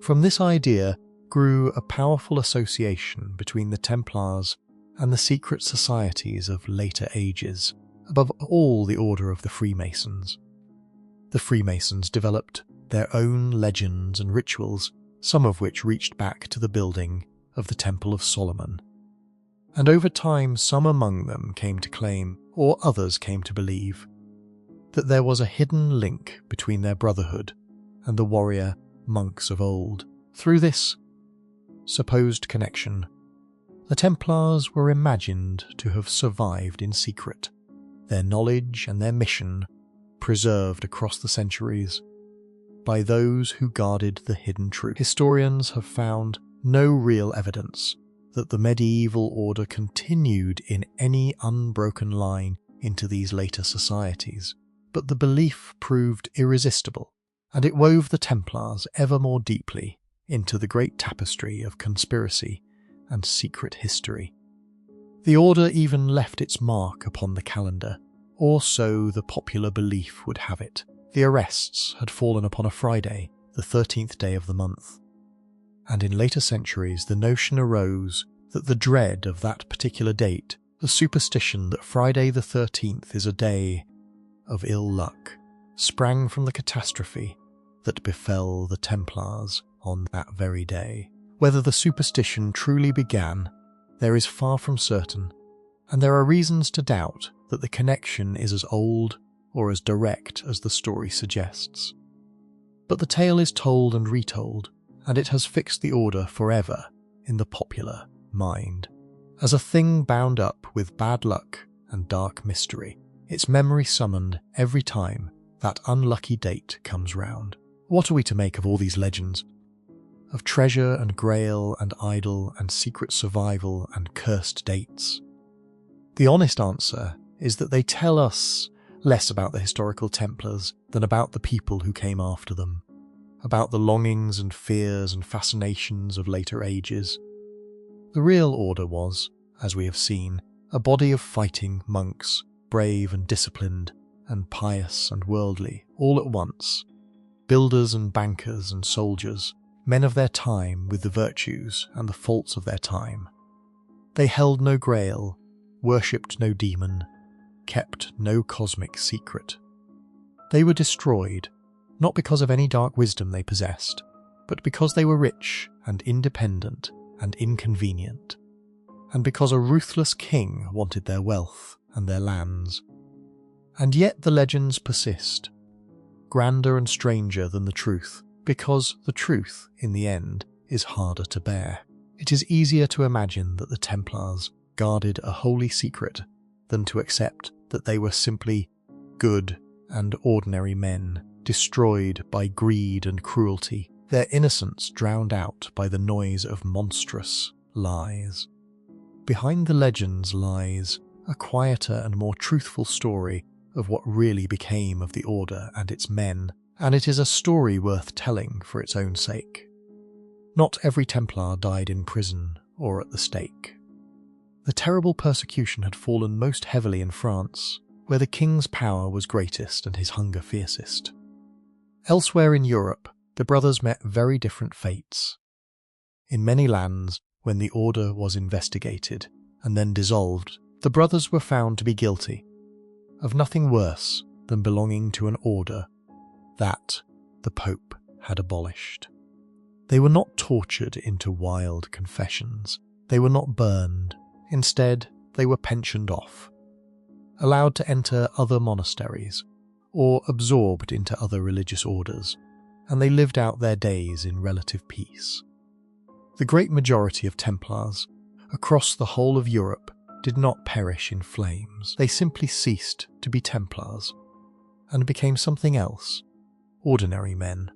[SPEAKER 1] From this idea grew a powerful association between the Templars and the secret societies of later ages, above all the order of the Freemasons. The Freemasons developed their own legends and rituals, some of which reached back to the building of the Temple of Solomon. And over time, some among them came to claim, or others came to believe, that there was a hidden link between their brotherhood and the warrior monks of old. Through this supposed connection, the Templars were imagined to have survived in secret, their knowledge and their mission preserved across the centuries by those who guarded the hidden truth. Historians have found no real evidence that the medieval order continued in any unbroken line into these later societies, but the belief proved irresistible, and it wove the Templars ever more deeply into the great tapestry of conspiracy and secret history. The order even left its mark upon the calendar, or so the popular belief would have it. The arrests had fallen upon a Friday, the 13th day of the month, and in later centuries the notion arose that the dread of that particular date, the superstition that Friday the 13th is a day of ill luck, sprang from the catastrophe that befell the Templars on that very day. Whether the superstition truly began, there is far from certain, and there are reasons to doubt that the connection is as old or as direct as the story suggests. But the tale is told and retold, and it has fixed the order forever in the popular mind. As a thing bound up with bad luck and dark mystery, its memory summoned every time that unlucky date comes round. What are we to make of all these legends? Of treasure and grail and idol and secret survival and cursed dates? The honest answer is that they tell us less about the historical Templars than about the people who came after them, about the longings and fears and fascinations of later ages. The real order was, as we have seen, a body of fighting monks, brave and disciplined, and pious and worldly, all at once, builders and bankers and soldiers, men of their time with the virtues and the faults of their time. They held no grail, worshipped no demon, kept no cosmic secret. They were destroyed, not because of any dark wisdom they possessed, but because they were rich and independent and inconvenient, and because a ruthless king wanted their wealth and their lands. And yet the legends persist, grander and stranger than the truth, because the truth, in the end, is harder to bear. It is easier to imagine that the Templars guarded a holy secret than to accept that they were simply good and ordinary men, destroyed by greed and cruelty, their innocence drowned out by the noise of monstrous lies. Behind the legends lies a quieter and more truthful story of what really became of the Order and its men, and it is a story worth telling for its own sake. Not every Templar died in prison or at the stake. The terrible persecution had fallen most heavily in France, where the king's power was greatest and his hunger fiercest. Elsewhere in Europe, the brothers met very different fates. In many lands, when the Order was investigated and then dissolved, the brothers were found to be guilty of nothing worse than belonging to an order that the Pope had abolished. They were not tortured into wild confessions. They were not burned. Instead, they were pensioned off, allowed to enter other monasteries, or absorbed into other religious orders, and they lived out their days in relative peace. The great majority of Templars, across the whole of Europe, did not perish in flames. They simply ceased to be Templars, and became something else, ordinary men.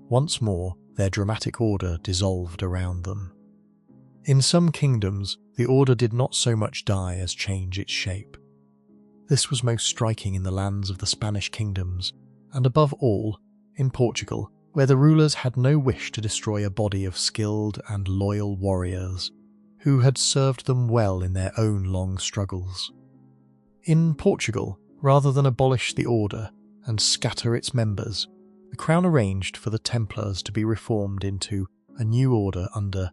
[SPEAKER 1] Once more, their dramatic order dissolved around them. In some kingdoms, the order did not so much die as change its shape. This was most striking in the lands of the Spanish kingdoms, and above all, in Portugal, where the rulers had no wish to destroy a body of skilled and loyal warriors who had served them well in their own long struggles. In Portugal, rather than abolish the order and scatter its members, the crown arranged for the Templars to be reformed into a new order under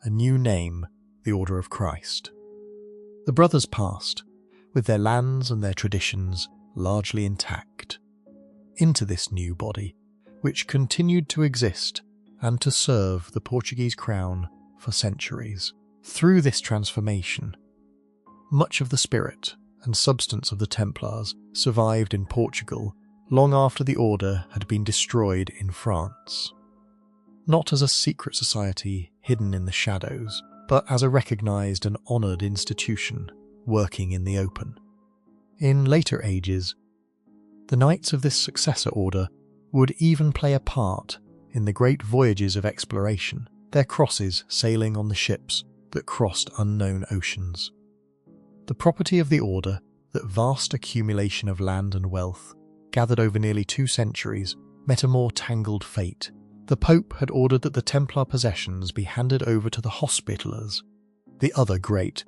[SPEAKER 1] a new name, the Order of Christ. The brothers passed, with their lands and their traditions largely intact, into this new body, which continued to exist and to serve the Portuguese crown for centuries. Through this transformation, much of the spirit and substance of the Templars survived in Portugal long after the order had been destroyed in France. Not as a secret society hidden in the shadows, but as a recognised and honoured institution working in the open. In later ages, the knights of this successor order would even play a part in the great voyages of exploration, their crosses sailing on the ships that crossed unknown oceans. The property of the order, that vast accumulation of land and wealth, gathered over nearly 2 centuries, met a more tangled fate. The Pope had ordered that the Templar possessions be handed over to the Hospitallers, the other great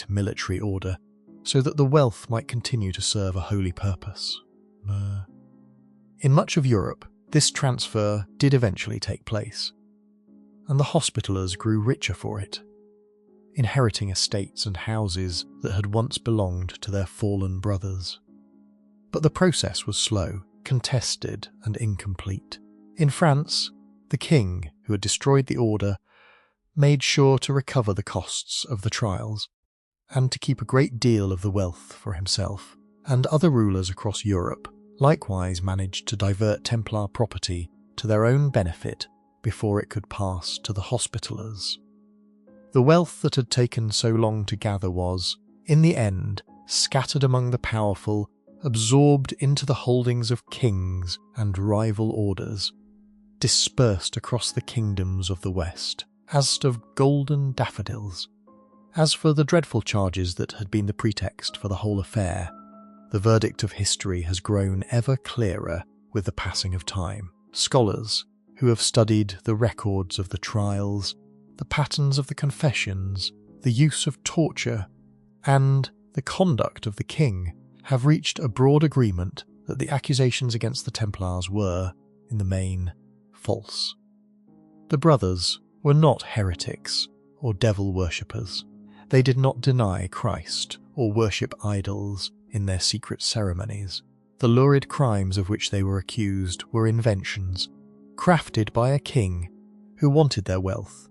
[SPEAKER 1] military order, so that the wealth might continue to serve a holy purpose. In much of Europe, this transfer did eventually take place, and the Hospitallers grew richer for it, inheriting estates and houses that had once belonged to their fallen brothers. But the process was slow, contested, and incomplete. In France, the king, who had destroyed the order, made sure to recover the costs of the trials, and to keep a great deal of the wealth for himself, and other rulers across Europe likewise managed to divert Templar property to their own benefit before it could pass to the Hospitallers. The wealth that had taken so long to gather was, in the end, scattered among the powerful, absorbed into the holdings of kings and rival orders, dispersed across the kingdoms of the West, as of golden daffodils. As for the dreadful charges that had been the pretext for the whole affair, the verdict of history has grown ever clearer with the passing of time. Scholars who have studied the records of the trials, the patterns of the confessions, the use of torture, and the conduct of the king have reached a broad agreement that the accusations against the Templars were, in the main, false. The brothers were not heretics or devil worshippers. They did not deny Christ or worship idols in their secret ceremonies. The lurid crimes of which they were accused were inventions, crafted by a king who wanted their wealth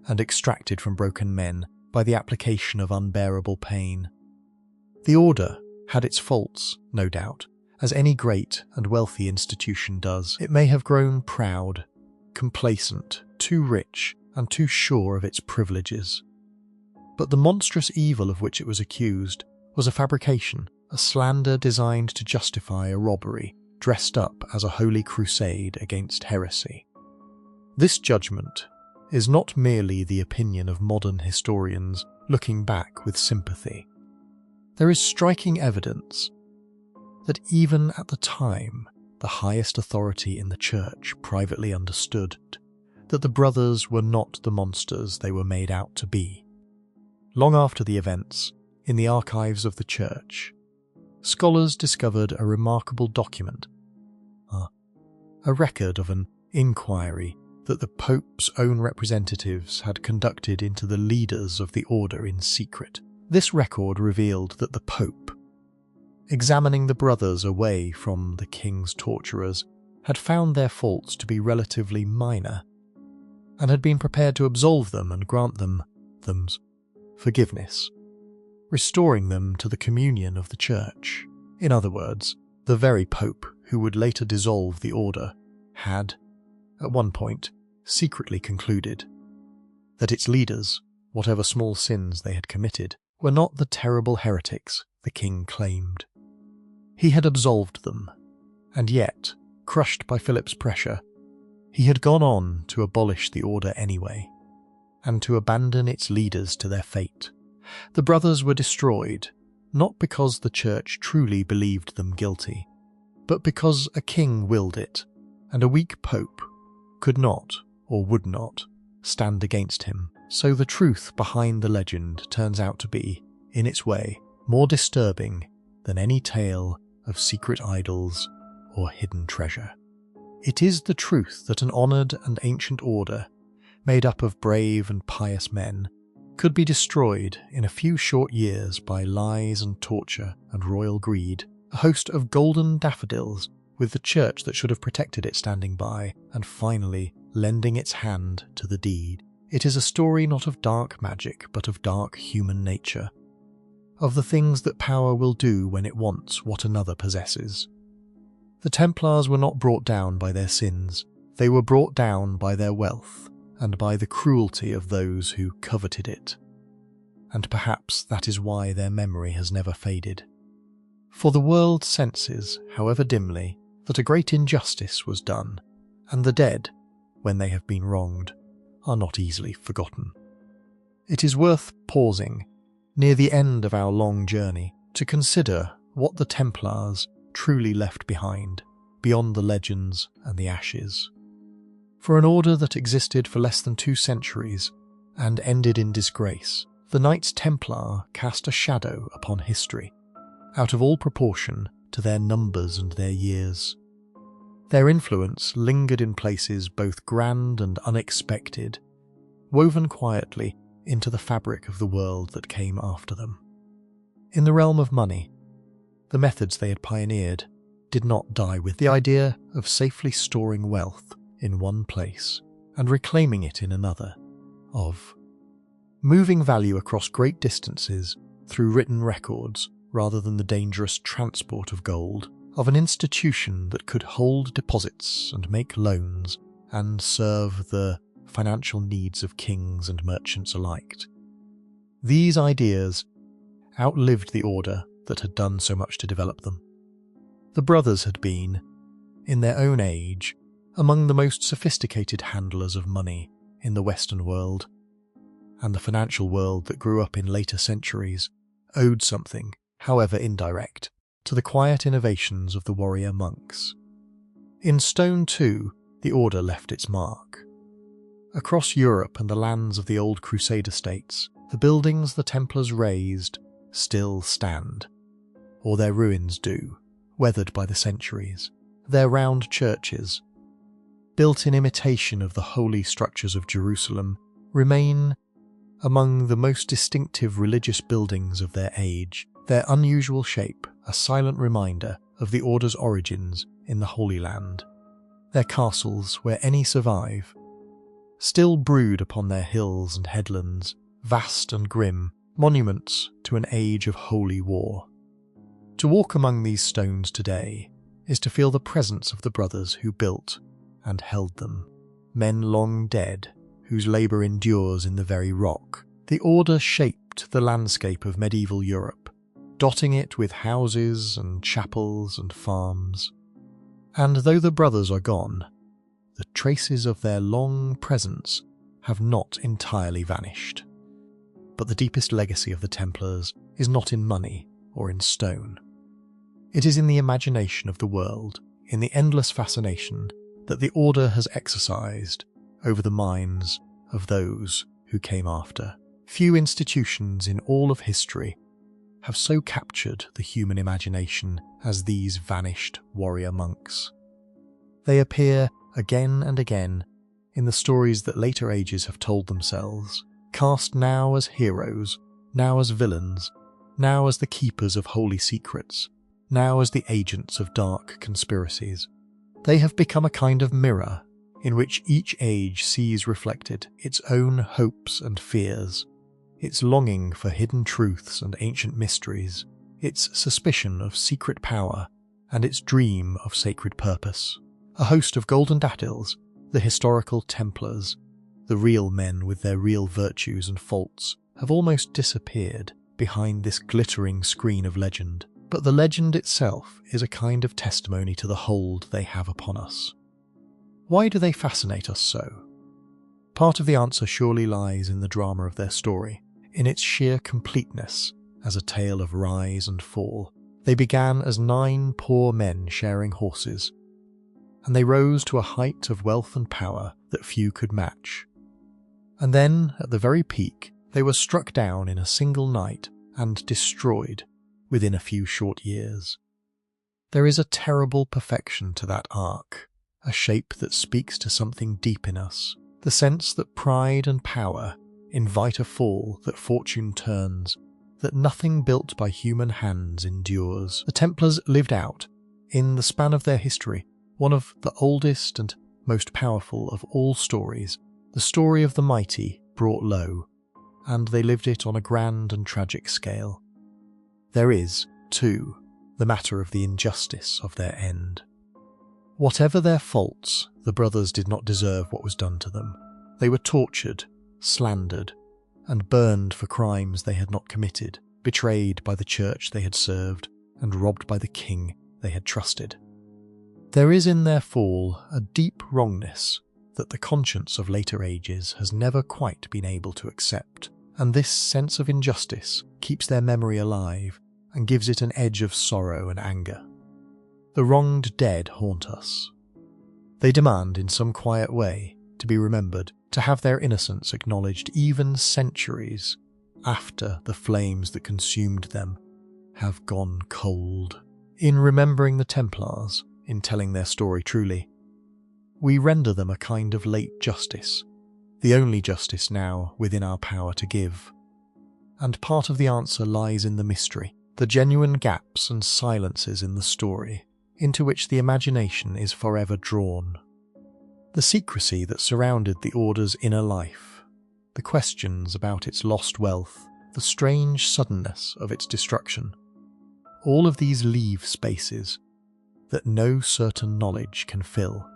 [SPEAKER 1] and extracted from broken men by the application of unbearable pain. The order had its faults, no doubt, as any great and wealthy institution does. It may have grown proud, complacent, too rich, and too sure of its privileges. But the monstrous evil of which it was accused was a fabrication, a slander designed to justify a robbery dressed up as a holy crusade against heresy. This judgment is not merely the opinion of modern historians looking back with sympathy. There is striking evidence that even at the time, the highest authority in the Church privately understood that the brothers were not the monsters they were made out to be. Long after the events, in the archives of the Church, scholars discovered a remarkable document, a record of an inquiry that the Pope's own representatives had conducted into the leaders of the order in secret. This record revealed that the Pope, examining the brothers away from the king's torturers, had found their faults to be relatively minor, and had been prepared to absolve them and grant them forgiveness, restoring them to the communion of the Church. In other words, the very Pope who would later dissolve the order had, at one point, secretly concluded that its leaders, whatever small sins they had committed, were not the terrible heretics the king claimed. He had absolved them, and yet, crushed by Philip's pressure, he had gone on to abolish the order anyway, and to abandon its leaders to their fate. The brothers were destroyed, not because the Church truly believed them guilty, but because a king willed it, and a weak pope could not, or would not, stand against him. So the truth behind the legend turns out to be, in its way, more disturbing than any tale of secret idols or hidden treasure. It is the truth that an honoured and ancient order, made up of brave and pious men, could be destroyed in a few short years by lies and torture and royal greed, a host of golden daffodils with the Church that should have protected it standing by, and finally lending its hand to the deed. It is a story not of dark magic, but of dark human nature, of the things that power will do when it wants what another possesses. The Templars were not brought down by their sins, they were brought down by their wealth, and by the cruelty of those who coveted it. And perhaps that is why their memory has never faded. For the world senses, however dimly, that a great injustice was done, and the dead, when they have been wronged, are not easily forgotten. It is worth pausing, near the end of our long journey, to consider what the Templars truly left behind, beyond the legends and the ashes. For an order that existed for less than 2 centuries, and ended in disgrace, the Knights Templar cast a shadow upon history, out of all proportion to their numbers and their years. Their influence lingered in places both grand and unexpected, woven quietly into the fabric of the world that came after them. In the realm of money, the methods they had pioneered did not die with the idea of safely storing wealth in one place and reclaiming it in another, of moving value across great distances through written records rather than the dangerous transport of gold, of an institution that could hold deposits and make loans and serve the financial needs of kings and merchants alike. These ideas outlived the order that had done so much to develop them. The brothers had been, in their own age, among the most sophisticated handlers of money in the Western world, and the financial world that grew up in later centuries owed something, however indirect, to the quiet innovations of the warrior monks. In stone, too, the order left its mark. Across Europe and the lands of the old Crusader states, the buildings the Templars raised still stand, or their ruins do, weathered by the centuries. Their round churches, built in imitation of the holy structures of Jerusalem, remain among the most distinctive religious buildings of their age, their unusual shape a silent reminder of the Order's origins in the Holy Land. Their castles, where any survive, still brood upon their hills and headlands, vast and grim, monuments to an age of holy war. To walk among these stones today is to feel the presence of the brothers who built and held them, men long dead, whose labour endures in the very rock. The Order shaped the landscape of medieval Europe, dotting it with houses and chapels and farms. And though the brothers are gone, the traces of their long presence have not entirely vanished. But the deepest legacy of the Templars is not in money or in stone. It is in the imagination of the world, in the endless fascination that the Order has exercised over the minds of those who came after. Few institutions in all of history have so captured the human imagination as these vanished warrior monks. They appear again and again in the stories that later ages have told themselves, cast now as heroes, now as villains, now as the keepers of holy secrets, now as the agents of dark conspiracies. They have become a kind of mirror in which each age sees reflected its own hopes and fears, its longing for hidden truths and ancient mysteries, its suspicion of secret power, and its dream of sacred purpose. A host of golden dattils, the historical Templars, the real men with their real virtues and faults, have almost disappeared behind this glittering screen of legend. But the legend itself is a kind of testimony to the hold they have upon us. Why do they fascinate us so? Part of the answer surely lies in the drama of their story, in its sheer completeness as a tale of rise and fall. They began as 9 poor men sharing horses, and they rose to a height of wealth and power that few could match. And then, at the very peak, they were struck down in a single night and destroyed within a few short years. There is a terrible perfection to that arc, a shape that speaks to something deep in us, the sense that pride and power invite a fall that fortune turns, that nothing built by human hands endures. The Templars lived out, in the span of their history, one of the oldest and most powerful of all stories, the story of the mighty brought low, and they lived it on a grand and tragic scale. There is, too, the matter of the injustice of their end. Whatever their faults, the brothers did not deserve what was done to them. They were tortured, slandered, and burned for crimes they had not committed, betrayed by the church they had served, and robbed by the king they had trusted. There is in their fall a deep wrongness that the conscience of later ages has never quite been able to accept, and this sense of injustice keeps their memory alive and gives it an edge of sorrow and anger. The wronged dead haunt us. They demand, in some quiet way, to be remembered, to have their innocence acknowledged even centuries after the flames that consumed them have gone cold. In remembering the Templars, in telling their story truly, we render them a kind of late justice, the only justice now within our power to give. And part of the answer lies in the mystery, the genuine gaps and silences in the story, into which the imagination is forever drawn. The secrecy that surrounded the Order's inner life, the questions about its lost wealth, the strange suddenness of its destruction, all of these leave spaces that no certain knowledge can fill,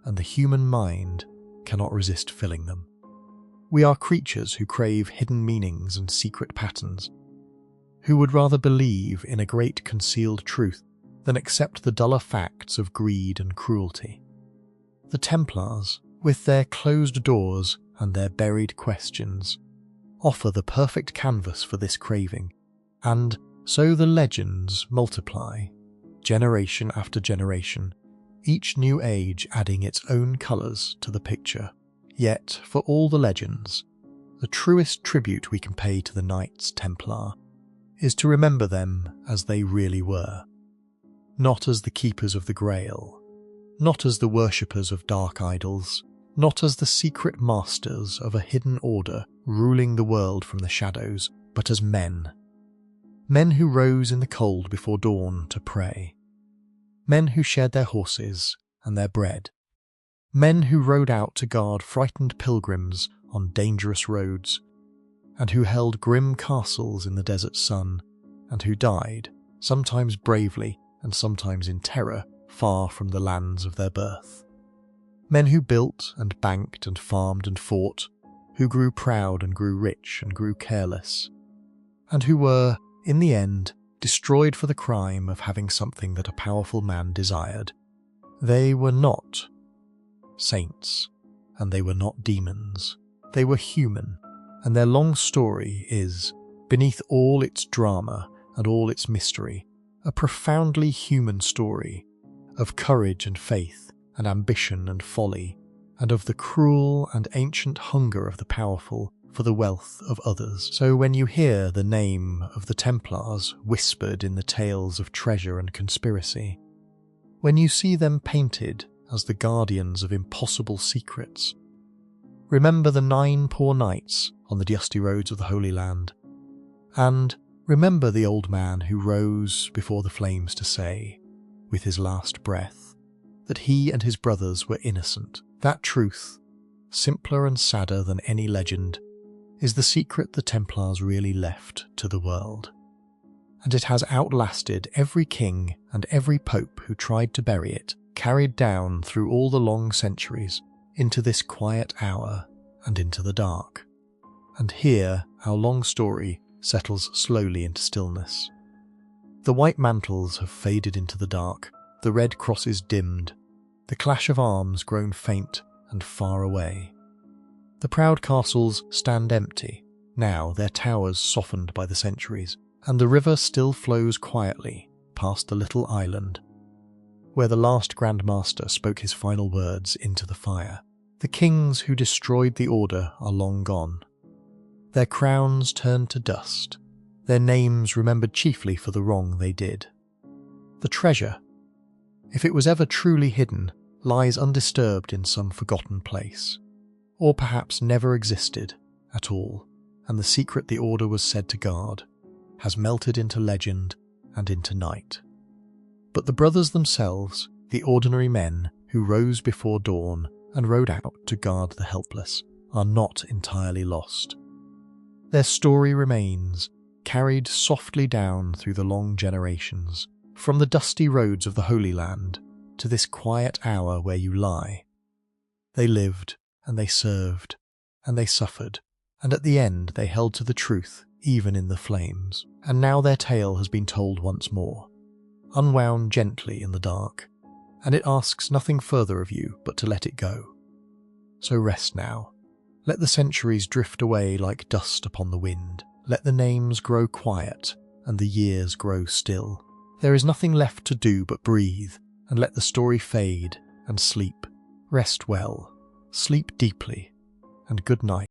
[SPEAKER 1] and the human mind cannot resist filling them. We are creatures who crave hidden meanings and secret patterns, who would rather believe in a great concealed truth than accept the duller facts of greed and cruelty. The Templars, with their closed doors and their buried questions, offer the perfect canvas for this craving, and so the legends multiply, generation after generation, each new age adding its own colours to the picture. Yet, for all the legends, the truest tribute we can pay to the Knights Templar is to remember them as they really were, not as the keepers of the Grail, not as the worshippers of dark idols, not as the secret masters of a hidden order ruling the world from the shadows, but as men. Men who rose in the cold before dawn to pray. Men who shared their horses and their bread. Men who rode out to guard frightened pilgrims on dangerous roads, and who held grim castles in the desert sun, and who died, sometimes bravely and sometimes in terror, far from the lands of their birth. Men who built and banked and farmed and fought, who grew proud and grew rich and grew careless, and who were, in the end, destroyed for the crime of having something that a powerful man desired. They were not saints, and they were not demons. They were human, and their long story is, beneath all its drama and all its mystery, a profoundly human story of courage and faith and ambition and folly, and of the cruel and ancient hunger of the powerful for the wealth of others. So when you hear the name of the Templars whispered in the tales of treasure and conspiracy, when you see them painted as the guardians of impossible secrets, remember the 9 poor knights on the dusty roads of the Holy Land, and remember the old man who rose before the flames to say, with his last breath, that he and his brothers were innocent. That truth, simpler and sadder than any legend, is the secret the Templars really left to the world. And it has outlasted every king and every pope who tried to bury it, carried down through all the long centuries into this quiet hour and into the dark. And here our long story settles slowly into stillness. The white mantles have faded into the dark, the red crosses dimmed, the clash of arms grown faint and far away. The proud castles stand empty, now their towers softened by the centuries, and the river still flows quietly past the little island, where the last Grand Master spoke his final words into the fire. The kings who destroyed the order are long gone. Their crowns turned to dust, their names remembered chiefly for the wrong they did. The treasure, if it was ever truly hidden, lies undisturbed in some forgotten place, or perhaps never existed at all, and the secret the Order was said to guard has melted into legend and into night. But the brothers themselves, the ordinary men who rose before dawn and rode out to guard the helpless, are not entirely lost. Their story remains, carried softly down through the long generations, from the dusty roads of the Holy Land to this quiet hour where you lie. They lived, and they served, and they suffered, and at the end they held to the truth even in the flames. And now their tale has been told once more, unwound gently in the dark, and it asks nothing further of you but to let it go. So rest now. Let the centuries drift away like dust upon the wind. Let the names grow quiet and the years grow still. There is nothing left to do but breathe and let the story fade and sleep. Rest well, sleep deeply, and good night.